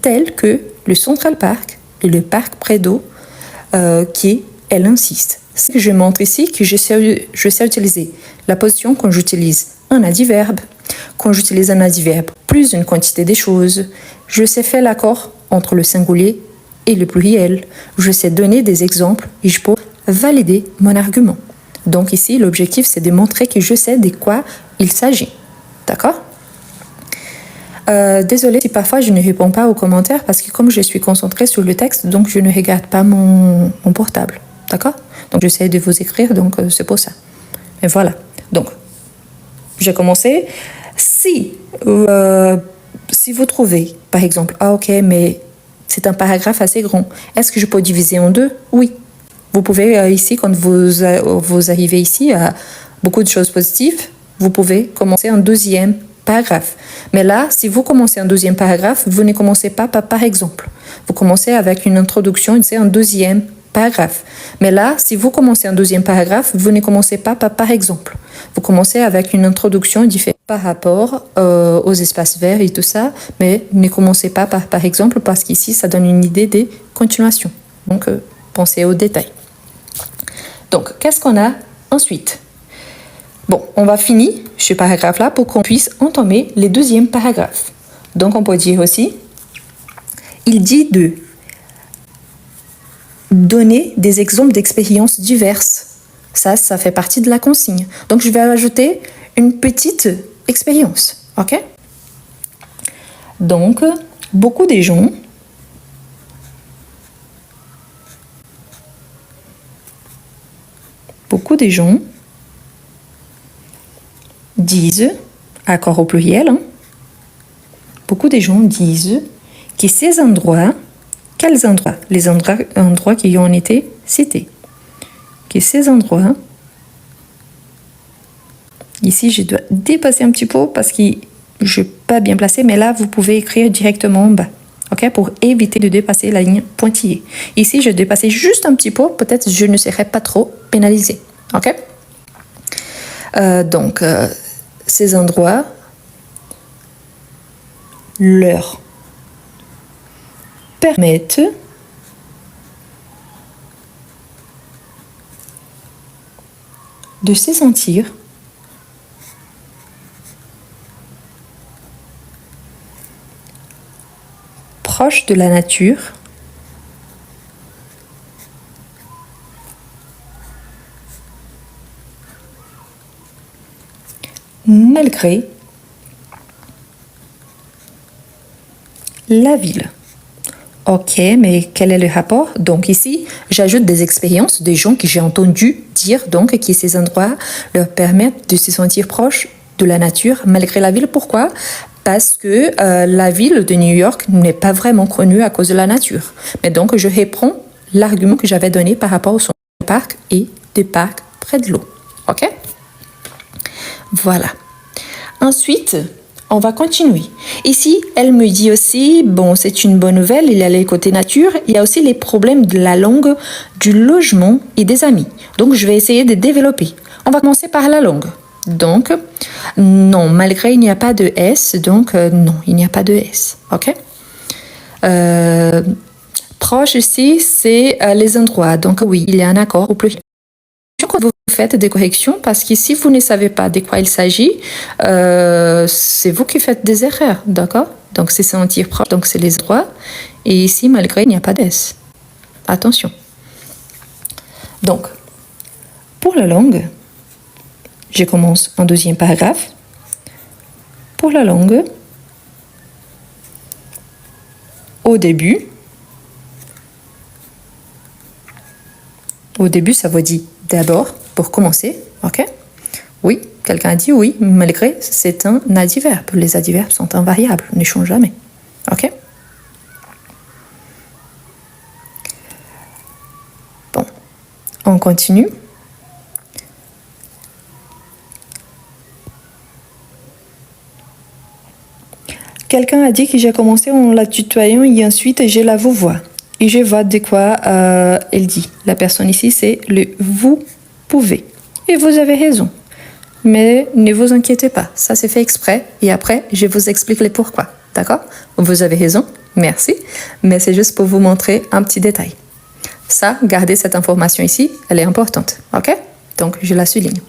tels que le Central Park et le parc près d'eau qui, elle insiste. Ce que je montre ici, que je sais utiliser la position quand j'utilise un adverbe, quand j'utilise un adverbe plus une quantité de choses, je sais faire l'accord entre le singulier et le pluriel, je sais donner des exemples et je peux valider mon argument. Donc ici, l'objectif, c'est de montrer que je sais de quoi il s'agit. D'accord? Désolée si parfois je ne réponds pas aux commentaires parce que comme je suis concentrée sur le texte, donc je ne regarde pas mon portable. D'accord? Donc, j'essaie de vous écrire, donc c'est pour ça. Et voilà. Donc, j'ai commencé. Si vous trouvez, par exemple, ah ok, mais c'est un paragraphe assez grand, est-ce que je peux diviser en deux? Oui. Vous pouvez ici, quand vous arrivez ici à beaucoup de choses positives, vous pouvez commencer un deuxième paragraphe. Mais là, si vous commencez un deuxième paragraphe, vous ne commencez pas par exemple. Vous commencez avec une introduction, c'est un deuxième paragraphe. Mais là, si vous commencez un deuxième paragraphe, vous ne commencez pas par exemple. Vous commencez avec une introduction différente par rapport aux espaces verts et tout ça, mais ne commencez pas par exemple parce qu'ici, ça donne une idée des continuations. Donc, pensez aux détails. Donc, qu'est-ce qu'on a ensuite? Bon, on va finir ce paragraphe-là pour qu'on puisse entamer les deuxièmes paragraphes. Donc, on peut dire aussi, il dit de donner des exemples d'expériences diverses. Ça fait partie de la consigne. Donc, je vais ajouter une petite expérience. OK? Donc, beaucoup des gens disent, accord au pluriel, beaucoup des gens disent que ces endroits, quels endroits? Les endroits qui ont été cités. Que ces endroits, ici je dois dépasser un petit peu parce que je ne suis pas bien placé, mais là vous pouvez écrire directement en bas. Okay, pour éviter de dépasser la ligne pointillée. Ici, je dépassais juste un petit peu, peut-être je ne serai pas trop pénalisée. Ok? Donc, ces endroits leur permettent de se sentir proche de la nature malgré la ville. Ok, mais quel est le rapport? Donc ici, j'ajoute des expériences des gens que j'ai entendu dire donc que ces endroits leur permettent de se sentir proches de la nature malgré la ville. Pourquoi? Parce que la ville de New York n'est pas vraiment connue à cause de la nature. Mais donc, je reprends l'argument que j'avais donné par rapport au parc et des parcs près de l'eau. Ok? Voilà. Ensuite, on va continuer. Ici, elle me dit aussi, bon, c'est une bonne nouvelle, il y a les côtés nature, il y a aussi les problèmes de la langue, du logement et des amis. Donc, je vais essayer de développer. On va commencer par la langue. Donc, non, malgré il n'y a pas de S, donc non, il n'y a pas de S. OK? Proche ici, c'est les endroits. Donc, oui, il y a un accord au pluriel. Quand vous faites des corrections, parce que si vous ne savez pas de quoi il s'agit, c'est vous qui faites des erreurs, d'accord? Donc, c'est sentir proche, donc c'est les endroits. Et ici, malgré, il n'y a pas d'S. Attention. Donc, pour la langue, je commence en deuxième paragraphe. Pour la langue, au début, ça veut dire d'abord, pour commencer, ok? Oui, quelqu'un a dit oui, malgré, c'est un adverbe. Les adverbes sont invariables, ne changent jamais, ok? Bon, on continue. Quelqu'un a dit que j'ai commencé en la tutoyant et ensuite je la vous vois. Et je vois de quoi elle dit. La personne ici, c'est le vous pouvez. Et vous avez raison. Mais ne vous inquiétez pas, ça c'est fait exprès. Et après, je vous explique les pourquoi. D'accord? Vous avez raison, merci. Mais c'est juste pour vous montrer un petit détail. Ça, gardez cette information ici, elle est importante. Ok? Donc, je la souligne.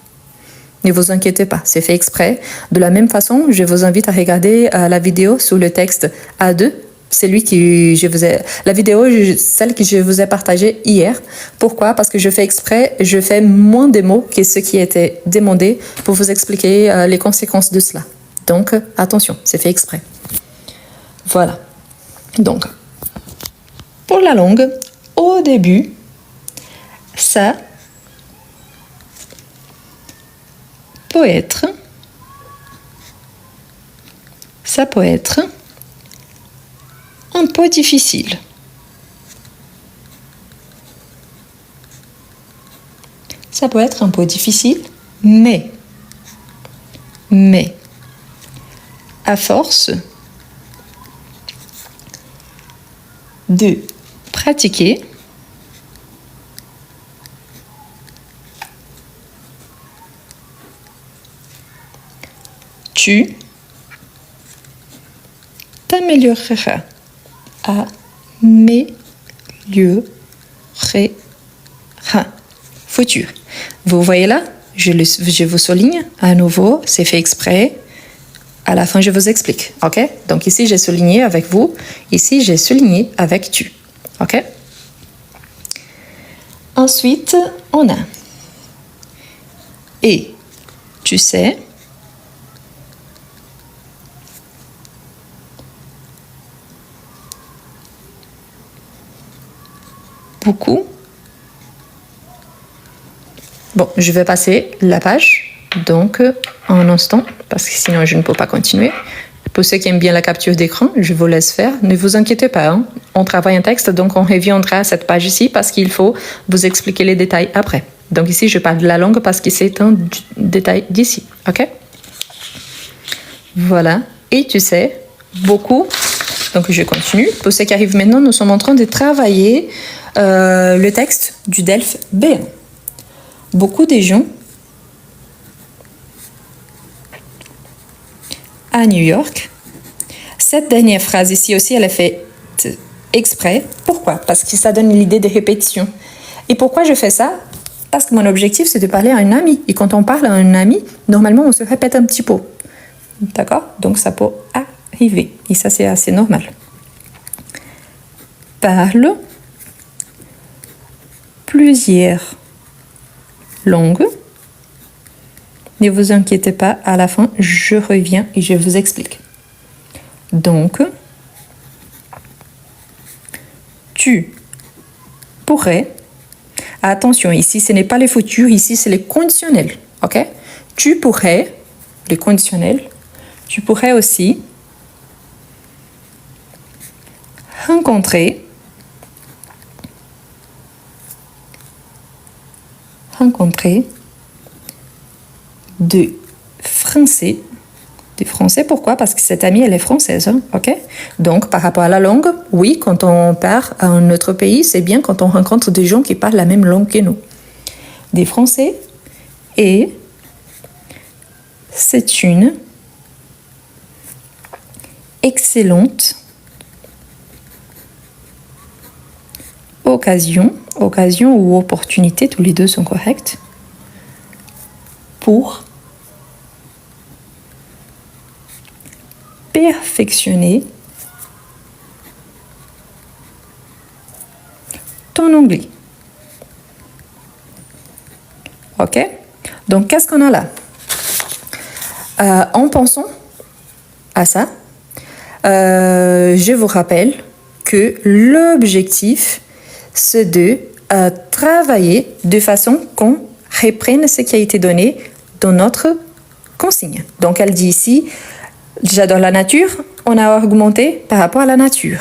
Ne vous inquiétez pas, c'est fait exprès. De la même façon, je vous invite à regarder la vidéo sur le texte A2. C'est lui qui la vidéo, celle que je vous ai partagée hier. Pourquoi? Parce que je fais exprès, je fais moins de mots que ce qui était demandé pour vous expliquer les conséquences de cela. Donc, attention, c'est fait exprès. Voilà. Donc, pour la langue, au début, Ça peut être, ça peut être un peu difficile. Ça peut être un peu difficile, mais à force de pratiquer, tu t'amélioreras. Améliorera. Futur. Vous voyez là, je vous souligne à nouveau, c'est fait exprès. À la fin, je vous explique. Ok? Donc ici, j'ai souligné avec vous. Ici, j'ai souligné avec tu. Ok? Ensuite, on a et tu sais. Beaucoup. Bon, je vais passer la page, donc un instant, parce que sinon je ne peux pas continuer. Pour ceux qui aiment bien la capture d'écran, je vous laisse faire. Ne vous inquiétez pas, hein. On travaille un texte, donc on reviendra à cette page ici parce qu'il faut vous expliquer les détails après. Donc ici, je parle de la langue parce que c'est un détail d'ici, ok? Voilà, et tu sais, beaucoup. Donc je continue. Pour ceux qui arrivent maintenant, nous sommes en train de travailler le texte du DELF B1. Beaucoup de gens à New York. Cette dernière phrase ici aussi, elle est faite exprès. Pourquoi? Parce que ça donne l'idée de répétition. Et pourquoi je fais ça? Parce que mon objectif, c'est de parler à un ami. Et quand on parle à un ami, normalement, on se répète un petit peu. D'accord? Donc, ça peut arriver. Et ça, c'est assez normal. Parle plusieurs langues. Ne vous inquiétez pas, à la fin, je reviens et je vous explique. Donc, tu pourrais, attention, ici, ce n'est pas les futurs, ici, c'est les conditionnels, ok? Tu pourrais, les conditionnels, tu pourrais aussi rencontrer de Français. Des Français, pourquoi? Parce que cette amie, elle est française, hein, ok? Donc, par rapport à la langue, oui, quand on part à un autre pays, c'est bien quand on rencontre des gens qui parlent la même langue que nous. Des Français, et c'est une excellente occasion ou opportunité, tous les deux sont corrects, pour perfectionner ton anglais. Ok? Donc, qu'est-ce qu'on a là? En pensant à ça, je vous rappelle que l'objectif, c'est de travailler de façon qu'on reprenne ce qui a été donné dans notre consigne. Donc, elle dit ici, j'adore la nature, on a argumenté par rapport à la nature.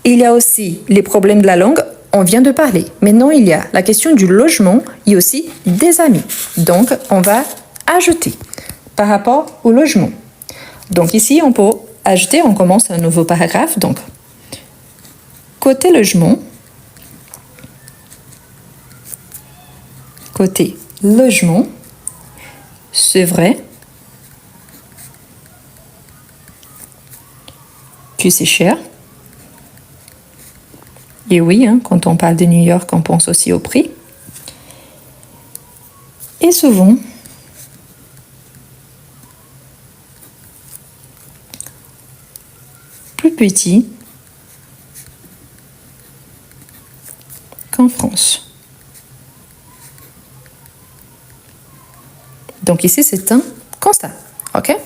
Il y a aussi les problèmes de la langue, on vient de parler. Maintenant, il y a la question du logement et aussi des amis. Donc, on va ajouter par rapport au logement. Donc ici, on peut ajouter, on commence un nouveau paragraphe. Donc, côté logement, c'est vrai que c'est cher. Et oui, hein, quand on parle de New York, on pense aussi au prix. Et souvent, plus petit qu'en France. Donc ici, c'est un constat. OK?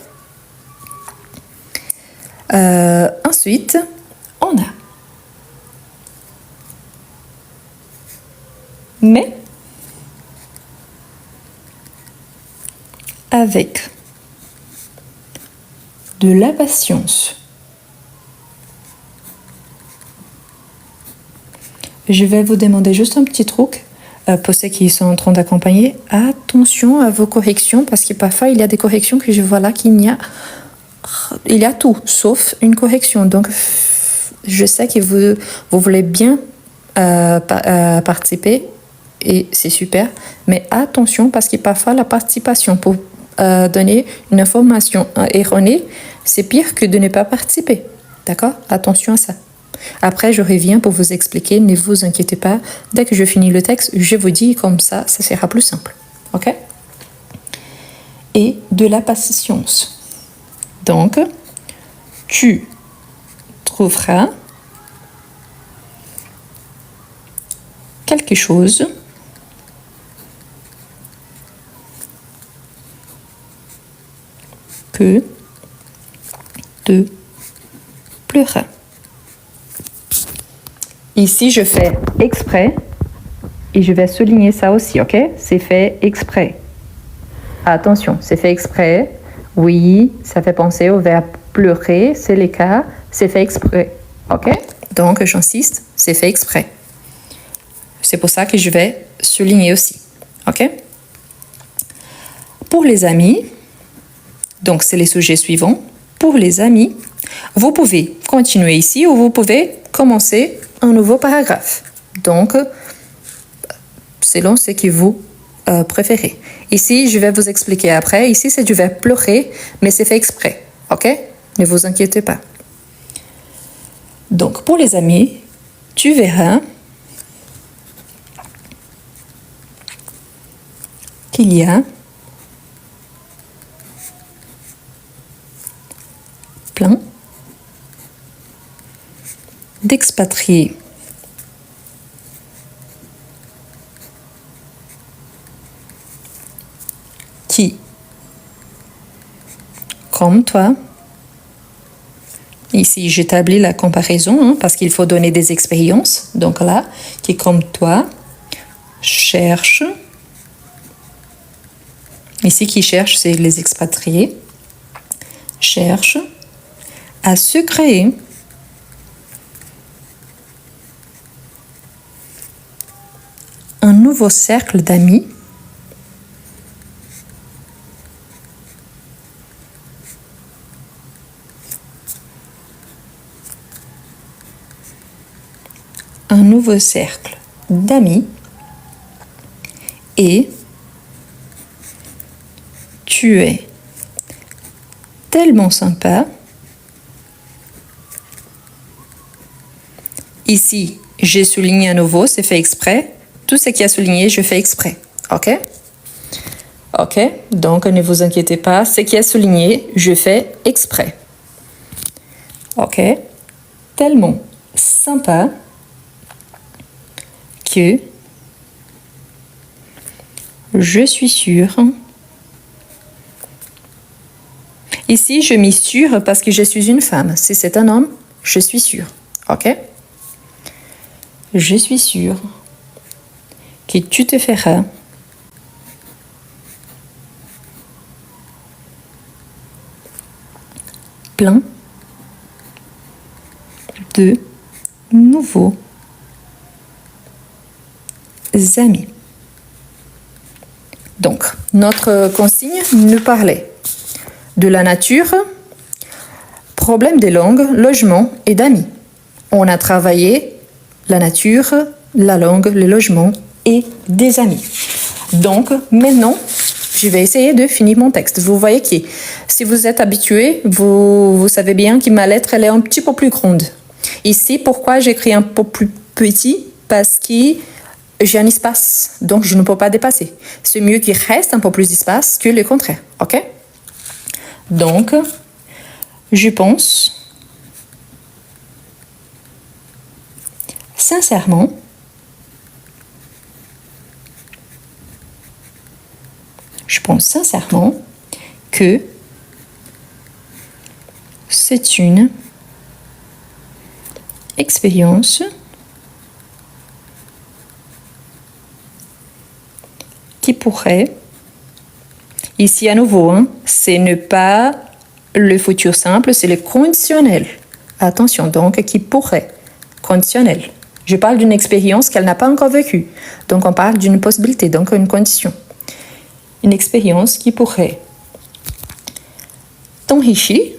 Ensuite, on a mais avec de la patience. Je vais vous demander juste un petit truc pour ceux qui sont en train d'accompagner. Attention à vos corrections parce que parfois il y a des corrections que je vois là qu'il y a tout sauf une correction. Donc je sais que vous voulez bien participer et c'est super, mais attention parce que parfois la participation pour donner une information erronée, c'est pire que de ne pas participer. D'accord? Attention à ça. Après, je reviens pour vous expliquer, ne vous inquiétez pas. Dès que je finis le texte, je vous dis comme ça sera plus simple. Ok? Et de la patience. Donc, tu trouveras quelque chose que te plaira. Ici, je fais exprès et je vais souligner ça aussi, ok? C'est fait exprès. Attention, c'est fait exprès. Oui, ça fait penser au verbe pleurer, c'est le cas. C'est fait exprès, ok? Donc, j'insiste, c'est fait exprès. C'est pour ça que je vais souligner aussi, ok? Pour les amis, donc c'est les sujets suivants. Pour les amis, vous pouvez continuer ici ou vous pouvez commencer un nouveau paragraphe. Donc, selon ce que vous préférez. Ici, je vais vous expliquer après. Ici, c'est du verbe pleurer, mais c'est fait exprès. Ok? Ne vous inquiétez pas. Donc, pour les amis, tu verras qu'il y a plein d'expatriés qui, comme toi, ici j'établis la comparaison parce qu'il faut donner des expériences, donc là, qui comme toi, cherche, ici qui cherche, c'est les expatriés, cherche à se créer un nouveau cercle d'amis et tu es tellement sympa. Ici, j'ai souligné à nouveau, c'est fait exprès. Tout ce qui a souligné, je fais exprès. Ok? Ok? Donc, ne vous inquiétez pas. Ce qui est souligné, je fais exprès. Ok? Tellement sympa que je suis sûre. Ici, je m'y sûre parce que je suis une femme. Si c'est un homme, je suis sûre. Ok? Je suis sûre que tu te feras plein de nouveaux amis. Donc, notre consigne nous parlait de la nature, problème des langues, logement et d'amis. On a travaillé la nature, la langue, le logement et des amis. Donc, maintenant, je vais essayer de finir mon texte. Vous voyez que si vous êtes habitué, vous savez bien que ma lettre, elle est un petit peu plus grande. Ici, pourquoi j'écris un peu plus petit? Parce que j'ai un espace, donc je ne peux pas dépasser. C'est mieux qu'il reste un peu plus d'espace que le contraire, ok? Donc, je pense sincèrement que c'est une expérience qui pourrait. Ici, à nouveau, c'est ne pas le futur simple, c'est le conditionnel. Attention, donc, qui pourrait. Conditionnel. Je parle d'une expérience qu'elle n'a pas encore vécue. Donc, on parle d'une possibilité, donc une condition. Une expérience qui pourrait. Tonhishi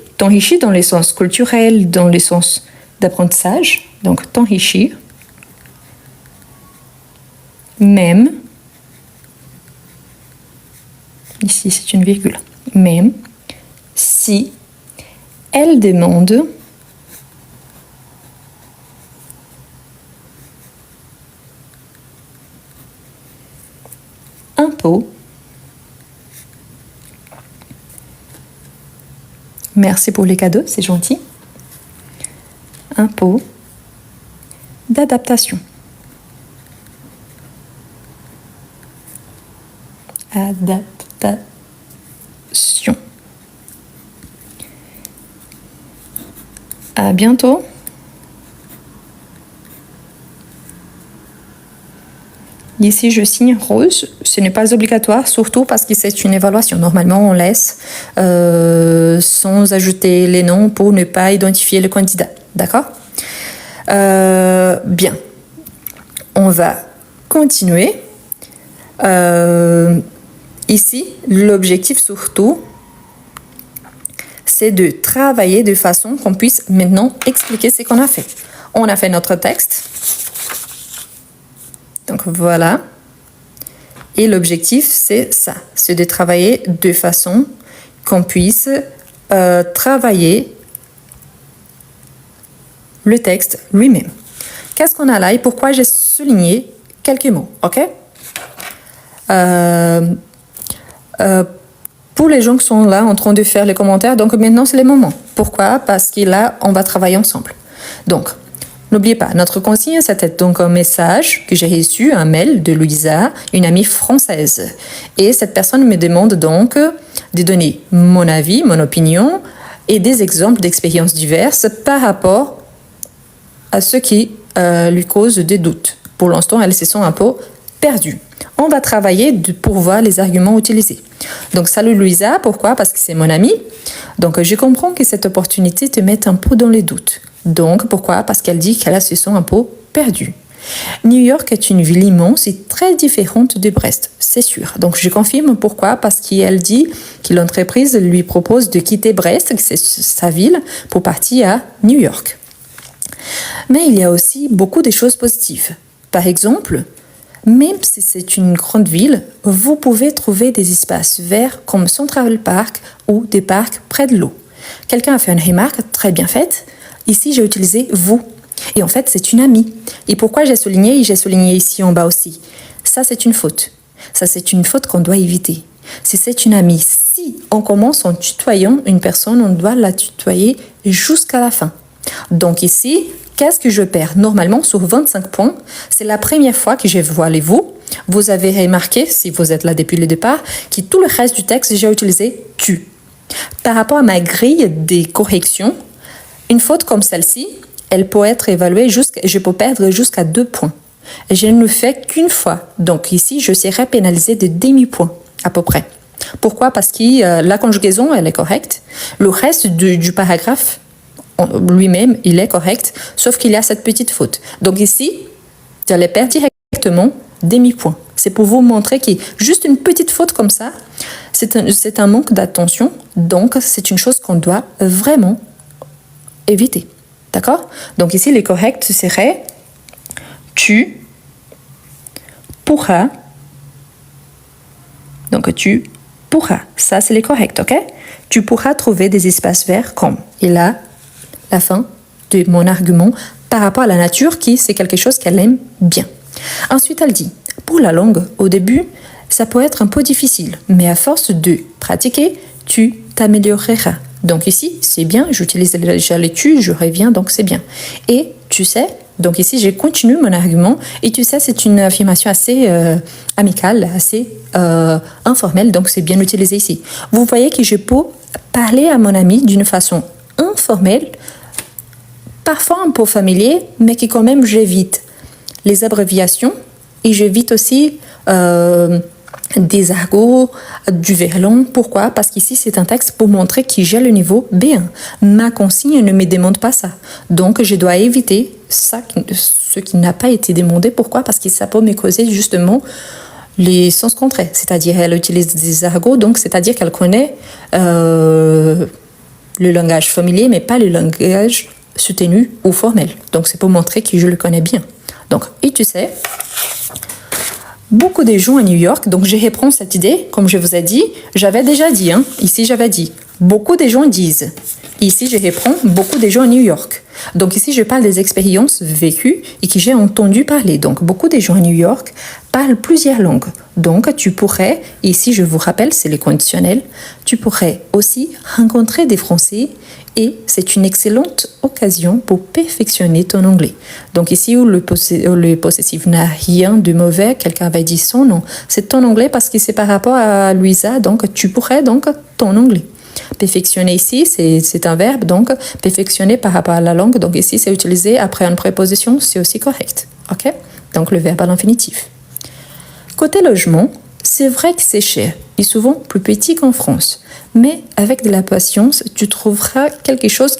dans le sens culturel, dans le sens d'apprentissage. Donc, tonhishi. Même. Ici, c'est une virgule. Même si elle demande un peu. Merci pour les cadeaux, c'est gentil. Un peu d'adaptation. Adaptation. À bientôt. Ici, je signe rose. Ce n'est pas obligatoire, surtout parce que c'est une évaluation. Normalement, on laisse sans ajouter les noms pour ne pas identifier le candidat. D'accord ? Bien. On va continuer. Ici, l'objectif surtout, c'est de travailler de façon qu'on puisse maintenant expliquer ce qu'on a fait. On a fait notre texte. Donc voilà. Et l'objectif, c'est ça. C'est de travailler de façon qu'on puisse travailler le texte lui-même. Qu'est-ce qu'on a là et pourquoi j'ai souligné quelques mots, ok? Pour les gens qui sont là en train de faire les commentaires, donc maintenant c'est le moment. Pourquoi? Parce que là, on va travailler ensemble. Donc, n'oubliez pas, notre consigne, c'était donc un message que j'ai reçu, un mail de Louisa, une amie française. Et cette personne me demande donc de donner mon avis, mon opinion et des exemples d'expériences diverses par rapport à ce qui lui cause des doutes. Pour l'instant, elle se sent un peu perdue. On va travailler pour voir les arguments utilisés. Donc, salut Louisa, pourquoi? Parce que c'est mon amie. Donc, je comprends que cette opportunité te mette un peu dans les doutes. Donc, pourquoi? Parce qu'elle dit qu'elle se sent un peu perdue. New York est une ville immense et très différente de Brest, c'est sûr. Donc, je confirme pourquoi, parce qu'elle dit que l'entreprise lui propose de quitter Brest, que c'est sa ville, pour partir à New York. Mais il y a aussi beaucoup de choses positives. Par exemple, même si c'est une grande ville, vous pouvez trouver des espaces verts comme Central Park ou des parcs près de l'eau. Quelqu'un a fait une remarque très bien faite. Ici, j'ai utilisé « vous ». Et en fait, c'est une amie. Et pourquoi j'ai souligné? Et j'ai souligné ici en bas aussi. Ça, c'est une faute. Ça, c'est une faute qu'on doit éviter. Si c'est une amie, si on commence en tutoyant une personne, on doit la tutoyer jusqu'à la fin. Donc ici, qu'est-ce que je perds? Normalement, sur 25 points, c'est la première fois que je vois les vous. Vous avez remarqué, si vous êtes là depuis le départ, que tout le reste du texte, j'ai utilisé « tu ». Par rapport à ma grille des corrections, une faute comme celle-ci, elle peut être évaluée je peux perdre jusqu'à 2 points. Je ne le fais qu'une fois. Donc ici, je serai pénalisée de demi-point, à peu près. Pourquoi? Parce que la conjugaison, elle est correcte. Le reste du paragraphe, lui-même, il est correct, sauf qu'il y a cette petite faute. Donc ici, j'allais perdre directement demi-point. C'est pour vous montrer que juste une petite faute comme ça, c'est un manque d'attention. Donc, c'est une chose qu'on doit vraiment éviter. D'accord? Donc ici, les corrects seraient tu pourras. Donc, tu pourras. Ça, c'est les corrects, ok? Tu pourras trouver des espaces verts comme. Et là, la fin de mon argument par rapport à la nature qui, c'est quelque chose qu'elle aime bien. Ensuite, elle dit, pour la langue, au début, ça peut être un peu difficile, mais à force de pratiquer, tu t'amélioreras. Donc ici, c'est bien, j'utilise déjà les tu, je reviens, donc c'est bien. Et tu sais, donc ici, je continue mon argument, et tu sais, c'est une affirmation assez amicale, assez informelle, donc c'est bien utilisé ici. Vous voyez que je peux parler à mon ami d'une façon informelle, parfois un peu familier, mais qui quand même j'évite les abréviations et j'évite aussi des argots, du verlan. Pourquoi? Parce qu'ici, c'est un texte pour montrer que j'ai le niveau B1. Ma consigne ne me demande pas ça. Donc, je dois éviter ça, ce qui n'a pas été demandé. Pourquoi? Parce que ça peut me causer justement les sens contraires. C'est-à-dire, elle utilise des argots, donc c'est-à-dire qu'elle connaît le langage familier, mais pas le langage soutenu ou formel. Donc, c'est pour montrer que je le connais bien. Donc, et tu sais... Beaucoup de gens à New York, donc je reprends cette idée, comme je vous ai dit, j'avais déjà dit, ici j'avais dit, beaucoup de gens disent. Ici je reprends beaucoup de gens à New York. Donc ici je parle des expériences vécues et que j'ai entendu parler. Donc beaucoup de gens à New York parlent plusieurs langues. Donc tu pourrais, ici je vous rappelle, c'est le conditionnel, tu pourrais aussi rencontrer des Français et c'est une excellente occasion pour perfectionner ton anglais. Donc ici où le possessif n'a rien de mauvais, quelqu'un va dire son nom, c'est ton anglais parce que c'est par rapport à Louisa, donc tu pourrais donc ton anglais. Perfectionner ici, c'est un verbe, donc perfectionner par rapport à la langue, donc ici c'est utilisé après une préposition, c'est aussi correct. Ok? Donc le verbe à l'infinitif. Côté logement, c'est vrai que c'est cher et souvent plus petit qu'en France. Mais avec de la patience, tu trouveras quelque chose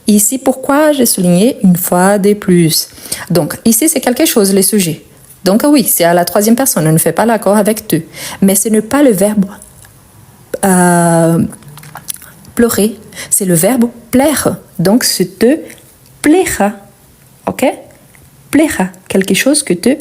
ici, pourquoi j'ai souligné une fois de plus. Donc, ici, c'est quelque chose, les sujets. Donc, oui, c'est à la troisième personne, on ne fait pas l'accord avec eux. Mais ce n'est pas le verbe pleurer, c'est le verbe plaire. Donc, ce te plaira. Ok? Plaira, quelque chose que te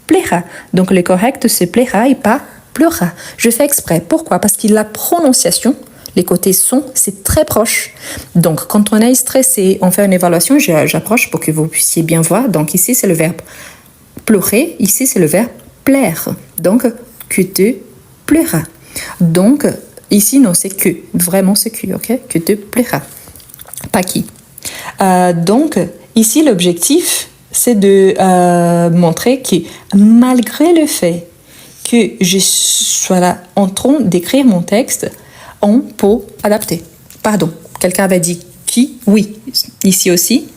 plaira. Donc, le correct, c'est plaira et pas pleura. Je fais exprès. Pourquoi? Parce que la prononciation, les côtés son, c'est très proche. Donc, quand on est stressé, on fait une évaluation, j'approche pour que vous puissiez bien voir. Donc, ici, c'est le verbe pleurer. Ici, c'est le verbe plaire. Donc, que te plaira. Donc, ici, non, c'est que. Vraiment, c'est que, ok? Que te plaira. Pas qui. Donc, ici, l'objectif, c'est de montrer que malgré le fait que je sois là en train d'écrire mon texte, on peut adapter. Pardon, quelqu'un avait dit qui? Oui, ici aussi.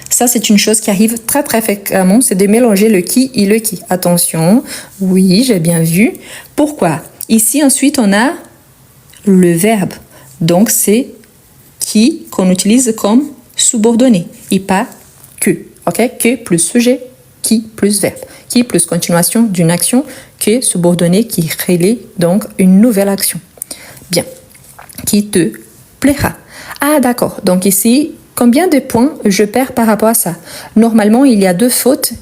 Ça, c'est une chose qui arrive très très fréquemment, c'est de mélanger le qui et le qui. Attention, oui, j'ai bien vu. Pourquoi? Ici, ensuite, on a le verbe. Donc, c'est qui qu'on utilise comme subordonné et pas que. Ok? Que plus sujet, qui plus verbe. Qui plus continuation d'une action que subordonné qui relaie donc une nouvelle action. Bien. Qui te plaira. Ah, d'accord. Donc ici, combien de points je perds par rapport à ça? Normalement, il y a 2 fautes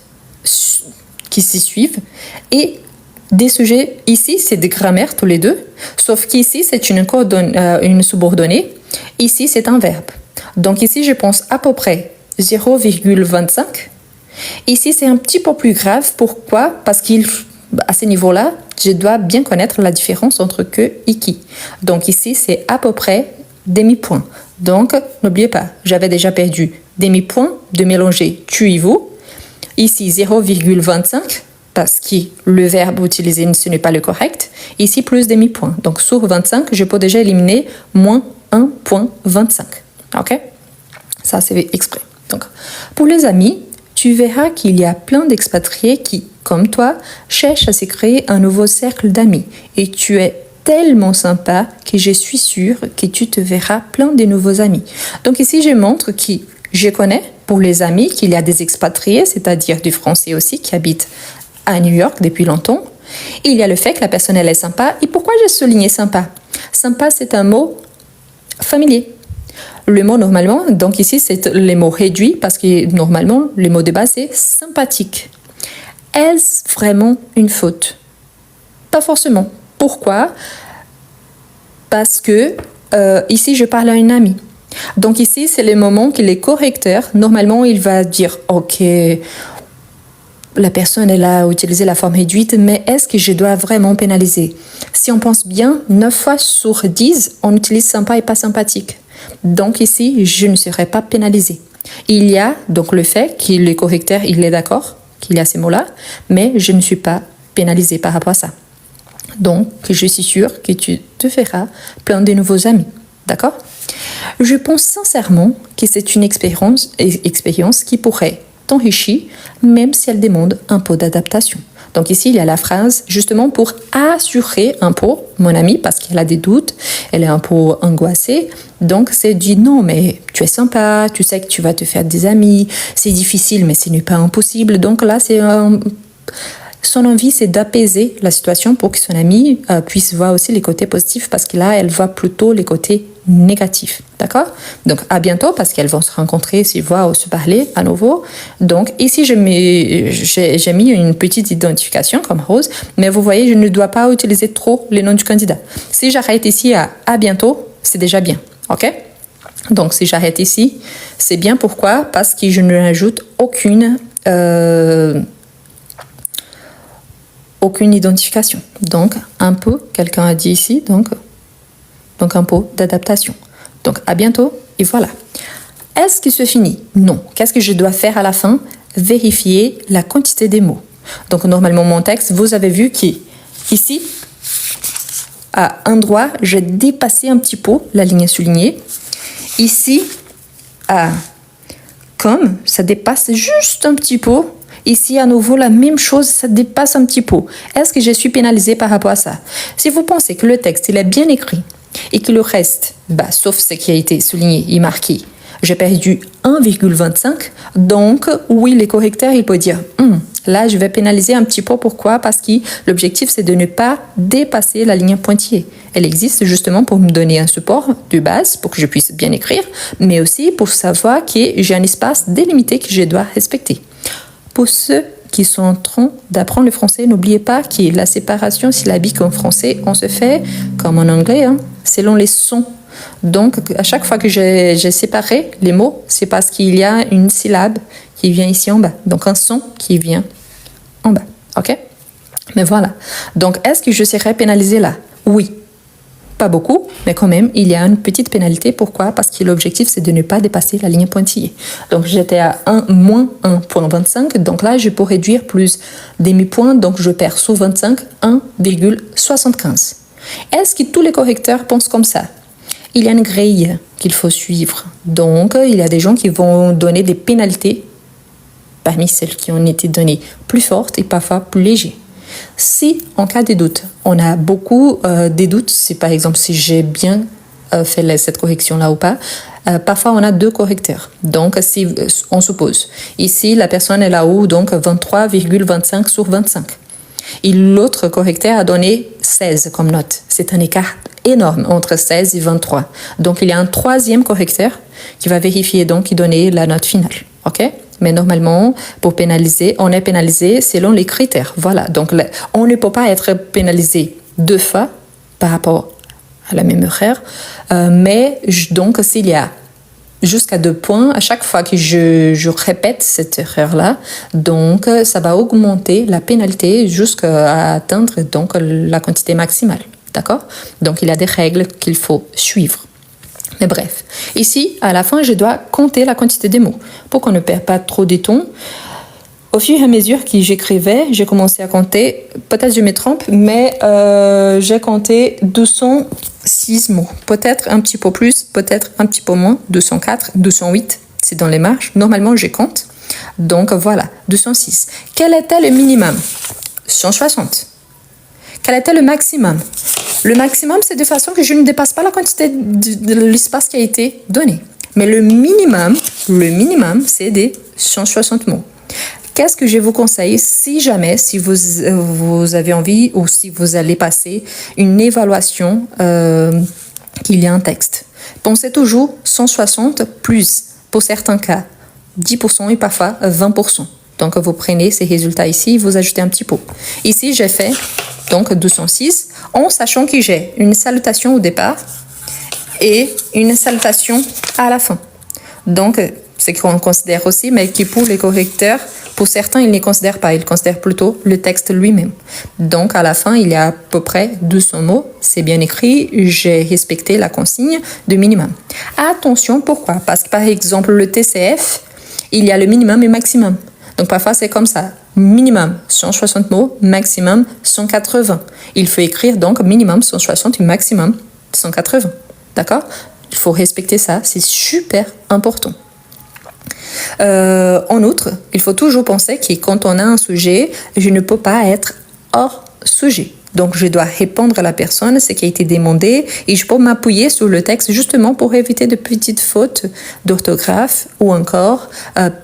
qui s'y suivent et des sujets, ici, c'est de grammaire tous les deux, sauf qu'ici, c'est une subordonnée. Ici, c'est un verbe. Donc ici, je pense à peu près 0,25. Ici, c'est un petit peu plus grave. Pourquoi? Parce qu'à ce niveau-là, je dois bien connaître la différence entre que et qui. Donc ici, c'est à peu près demi-point. Donc, n'oubliez pas, j'avais déjà perdu demi-point de mélanger tu et vous. Ici, 0,25, parce que le verbe utilisé, ce n'est pas le correct. Ici, plus demi-point. Donc, sur 25, je peux déjà éliminer moins 1,25. OK? Ça, c'est exprès. Donc, pour les amis, tu verras qu'il y a plein d'expatriés qui, comme toi, cherchent à se créer un nouveau cercle d'amis. Et tu es tellement sympa que je suis sûre que tu te verras plein de nouveaux amis. Donc ici, je montre que je connais, pour les amis, qu'il y a des expatriés, c'est-à-dire des Français aussi, qui habitent à New York depuis longtemps. Et il y a le fait que la personne, elle est sympa. Et pourquoi j'ai souligné sympa? Sympa, c'est un mot familier. Le mot normalement, donc ici c'est les mots réduits parce que normalement le mot de base c'est sympathique. Est-ce vraiment une faute? Pas forcément. Pourquoi? Parce que ici je parle à une amie. Donc ici c'est le moment que les correcteurs, normalement il va dire ok, la personne elle a utilisé la forme réduite, mais est-ce que je dois vraiment pénaliser? Si on pense bien, 9 fois sur 10 on utilise sympa et pas sympathique. Donc ici, je ne serai pas pénalisée. Il y a donc le fait que le correcteur, il est d'accord qu'il y a ces mots-là, mais je ne suis pas pénalisée par rapport à ça. Donc, je suis sûre que tu te feras plein de nouveaux amis. D'accord? Je pense sincèrement que c'est une expérience qui pourrait t'enrichir, même si elle demande un peu d'adaptation. Donc ici, il y a la phrase justement pour assurer un peu mon amie parce qu'elle a des doutes, elle est un peu angoissée. Donc c'est dit non, mais tu es sympa, tu sais que tu vas te faire des amis, c'est difficile, mais ce n'est pas impossible. Donc là, son envie, c'est d'apaiser la situation pour que son amie puisse voir aussi les côtés positifs parce que là, elle voit plutôt les côtés négatifs. D'accord? Donc, à bientôt parce qu'elles vont se rencontrer, se voir ou se parler à nouveau. Donc, ici, j'ai mis une petite identification comme Rose, mais vous voyez, je ne dois pas utiliser trop les noms du candidat. Si j'arrête ici à bientôt, c'est déjà bien. OK? Donc, si j'arrête ici, c'est bien. Pourquoi? Parce que je ne rajoute aucune identification. Donc, un peu, quelqu'un a dit ici, donc un peu d'adaptation. Donc, à bientôt, et voilà. Est-ce que c'est fini? Non. Qu'est-ce que je dois faire à la fin? Vérifier la quantité des mots. Donc, normalement, mon texte, vous avez vu qu'ici, à un endroit, j'ai dépassé un petit peu la ligne soulignée. Ici, comme, ça dépasse juste un petit peu. Ici, à nouveau, la même chose, ça dépasse un petit peu. Est-ce que je suis pénalisée par rapport à ça? Si vous pensez que le texte, il est bien écrit et que le reste, sauf ce qui a été souligné et marqué, j'ai perdu 1,25, donc oui, les correcteurs, ils peuvent dire, là, je vais pénaliser un petit peu. Pourquoi? Parce que l'objectif, c'est de ne pas dépasser la ligne pointillée. Elle existe justement pour me donner un support de base pour que je puisse bien écrire, mais aussi pour savoir que j'ai un espace délimité que je dois respecter. Pour ceux qui sont en train d'apprendre le français, n'oubliez pas que la séparation syllabique en français, on se fait comme en anglais, selon les sons. Donc, à chaque fois que j'ai séparé les mots, c'est parce qu'il y a une syllabe qui vient ici en bas. Donc, un son qui vient en bas. OK? Mais voilà. Donc, est-ce que je serai pénalisée là? Oui. Pas beaucoup, mais quand même, il y a une petite pénalité. Pourquoi? Parce que l'objectif, c'est de ne pas dépasser la ligne pointillée. Donc, j'étais à moins 1,25. Donc là, je peux réduire plus demi-point. Donc, je perds sous 25, 1,75. Est-ce que tous les correcteurs pensent comme ça? Il y a une grille qu'il faut suivre. Donc, il y a des gens qui vont donner des pénalités parmi celles qui ont été données plus fortes et parfois plus légères. Si, en cas de doute, on a beaucoup des doutes, c'est par exemple si j'ai bien fait cette correction-là ou pas, parfois on a deux correcteurs. Donc, si on suppose, ici, la personne est là-haut, donc 23,25 sur 25. Et l'autre correcteur a donné 16 comme note. C'est un écart énorme entre 16 et 23. Donc, il y a un troisième correcteur qui va vérifier donc et donner la note finale. OK? Mais normalement, pour pénaliser, on est pénalisé selon les critères. Voilà. Donc, on ne peut pas être pénalisé deux fois par rapport à la même erreur. Mais donc, s'il y a jusqu'à 2 points, à chaque fois que je répète cette erreur-là, donc ça va augmenter la pénalité jusqu'à atteindre donc la quantité maximale. D'accord? Donc, il y a des règles qu'il faut suivre. Mais bref, ici, à la fin, je dois compter la quantité des mots pour qu'on ne perde pas trop de temps. Au fur et à mesure que j'écrivais, j'ai commencé à compter. Peut-être je me trompe, mais j'ai compté 206 mots. Peut-être un petit peu plus, peut-être un petit peu moins. 204, 208, c'est dans les marges. Normalement, je compte. Donc voilà, 206. Quel était le minimum? 160. Quel était le maximum? Le maximum, c'est de façon que je ne dépasse pas la quantité de l'espace qui a été donné. Mais le minimum, c'est des 160 mots. Qu'est-ce que je vous conseille si jamais, si vous avez envie ou si vous allez passer une évaluation qu'il y a un texte? Pensez toujours 160 plus, pour certains cas, 10% et parfois 20%. Donc, vous prenez ces résultats ici, vous ajoutez un petit peu. Ici, j'ai fait donc 206 en sachant que j'ai une salutation au départ et une salutation à la fin. Donc, ce qu'on considère aussi, mais qui pour les correcteurs, pour certains, ils ne considèrent pas. Ils considèrent plutôt le texte lui-même. Donc, à la fin, il y a à peu près 200 mots. C'est bien écrit. J'ai respecté la consigne de minimum. Attention, pourquoi? Parce que, par exemple, le TCF, il y a le minimum et maximum. Donc, parfois, c'est comme ça. Minimum 160 mots, maximum 180. Il faut écrire donc minimum 160 et maximum 180. D'accord? Il faut respecter ça. C'est super important. En outre, il faut toujours penser que quand on a un sujet, je ne peux pas être hors sujet. Donc, je dois répondre à la personne, ce qui a été demandé, et je peux m'appuyer sur le texte justement pour éviter de petites fautes d'orthographe ou encore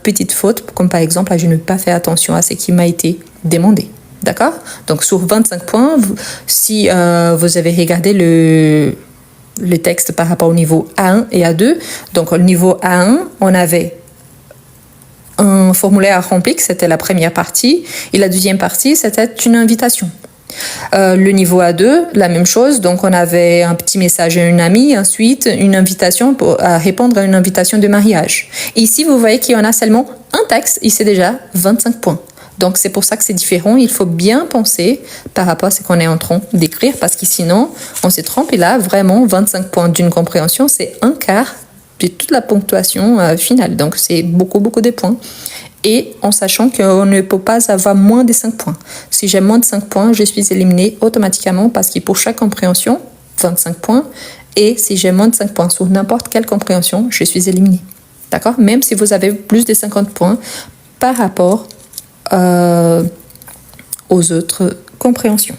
petites fautes, comme par exemple, je n'ai pas fait attention à ce qui m'a été demandé. D'accord? Donc, sur 25 points, si vous avez regardé le texte par rapport au niveau A1 et A2, donc au niveau A1, on avait un formulaire à remplir, c'était la première partie, et la deuxième partie, c'était une invitation. Le niveau A2, la même chose, donc on avait un petit message à une amie, ensuite une invitation à répondre à une invitation de mariage. Et ici, vous voyez qu'il y en a seulement un texte, et c'est déjà 25 points. Donc c'est pour ça que c'est différent, il faut bien penser par rapport à ce qu'on est en train d'écrire, parce que sinon, on se trompe, et là, vraiment, 25 points d'une compréhension, c'est un quart de toute la ponctuation finale. Donc c'est beaucoup de points. Et en sachant qu'on ne peut pas avoir moins de 5 points. Si j'ai moins de 5 points, je suis éliminée automatiquement parce que pour chaque compréhension, 25 points. Et si j'ai moins de 5 points sur n'importe quelle compréhension, je suis éliminée. D'accord? Même si vous avez plus de 50 points par rapport aux autres compréhensions.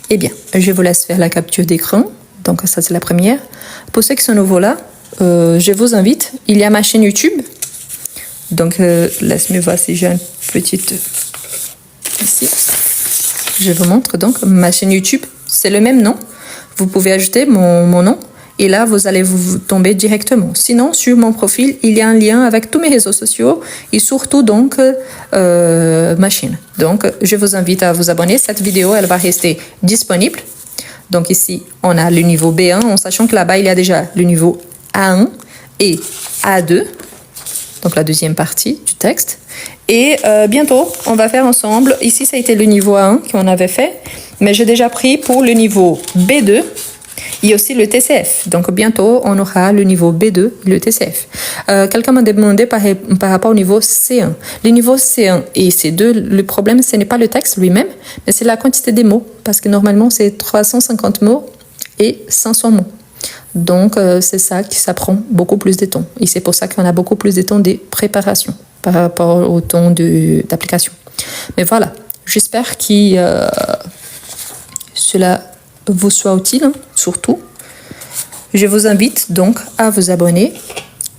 Eh bien, je vous laisse faire la capture d'écran. Donc ça, c'est la première. Pour ceux qui sont nouveaux là, je vous invite. Il y a ma chaîne YouTube. Donc, laisse-moi voir si j'ai une petite... Ici. Je vous montre donc ma chaîne YouTube. C'est le même nom. Vous pouvez ajouter mon nom. Et là, vous allez vous tomber directement. Sinon, sur mon profil, il y a un lien avec tous mes réseaux sociaux et surtout donc ma chaîne. Donc, je vous invite à vous abonner. Cette vidéo, elle va rester disponible. Donc ici, on a le niveau B1, en sachant que là-bas, il y a déjà le niveau A1 et A2. Donc la deuxième partie du texte. Et bientôt, on va faire ensemble, ici ça a été le niveau A1 qu'on avait fait, mais j'ai déjà pris pour le niveau B2 et aussi le TCF. Donc bientôt, on aura le niveau B2 et le TCF. Quelqu'un m'a demandé par rapport au niveau C1. Le niveau C1 et C2, le problème, ce n'est pas le texte lui-même, mais c'est la quantité des mots, parce que normalement, c'est 350 mots et 500 mots. Donc, c'est ça qui s'apprend beaucoup plus de temps. Et c'est pour ça qu'on a beaucoup plus de temps de préparation par rapport au temps d'application. Mais voilà, j'espère que cela vous soit utile, hein, surtout. Je vous invite donc à vous abonner,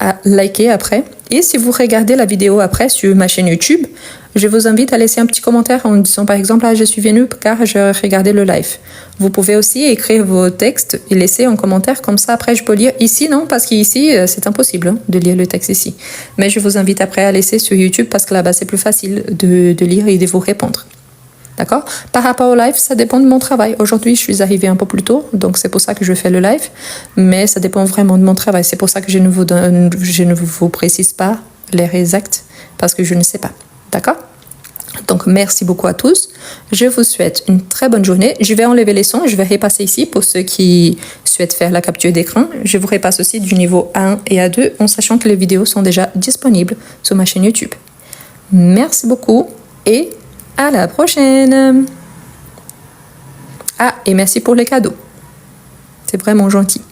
à liker après. Et si vous regardez la vidéo après sur ma chaîne YouTube, je vous invite à laisser un petit commentaire en disant par exemple « je suis venue car j'ai regardé le live ». Vous pouvez aussi écrire vos textes et laisser un commentaire, comme ça après je peux lire. Ici non, parce qu'ici c'est impossible hein, de lire le texte ici. Mais je vous invite après à laisser sur YouTube parce que là-bas c'est plus facile de lire et de vous répondre. D'accord? Par rapport au live, ça dépend de mon travail. Aujourd'hui, je suis arrivée un peu plus tôt, donc c'est pour ça que je fais le live. Mais ça dépend vraiment de mon travail. C'est pour ça que je ne vous précise pas l'heure exacte, parce que je ne sais pas. D'accord? Donc, merci beaucoup à tous. Je vous souhaite une très bonne journée. Je vais enlever les sons. Je vais repasser ici pour ceux qui souhaitent faire la capture d'écran. Je vous repasse aussi du niveau A1 et A2 en sachant que les vidéos sont déjà disponibles sur ma chaîne YouTube. Merci beaucoup et à la prochaine. Ah, et merci pour les cadeaux. C'est vraiment gentil.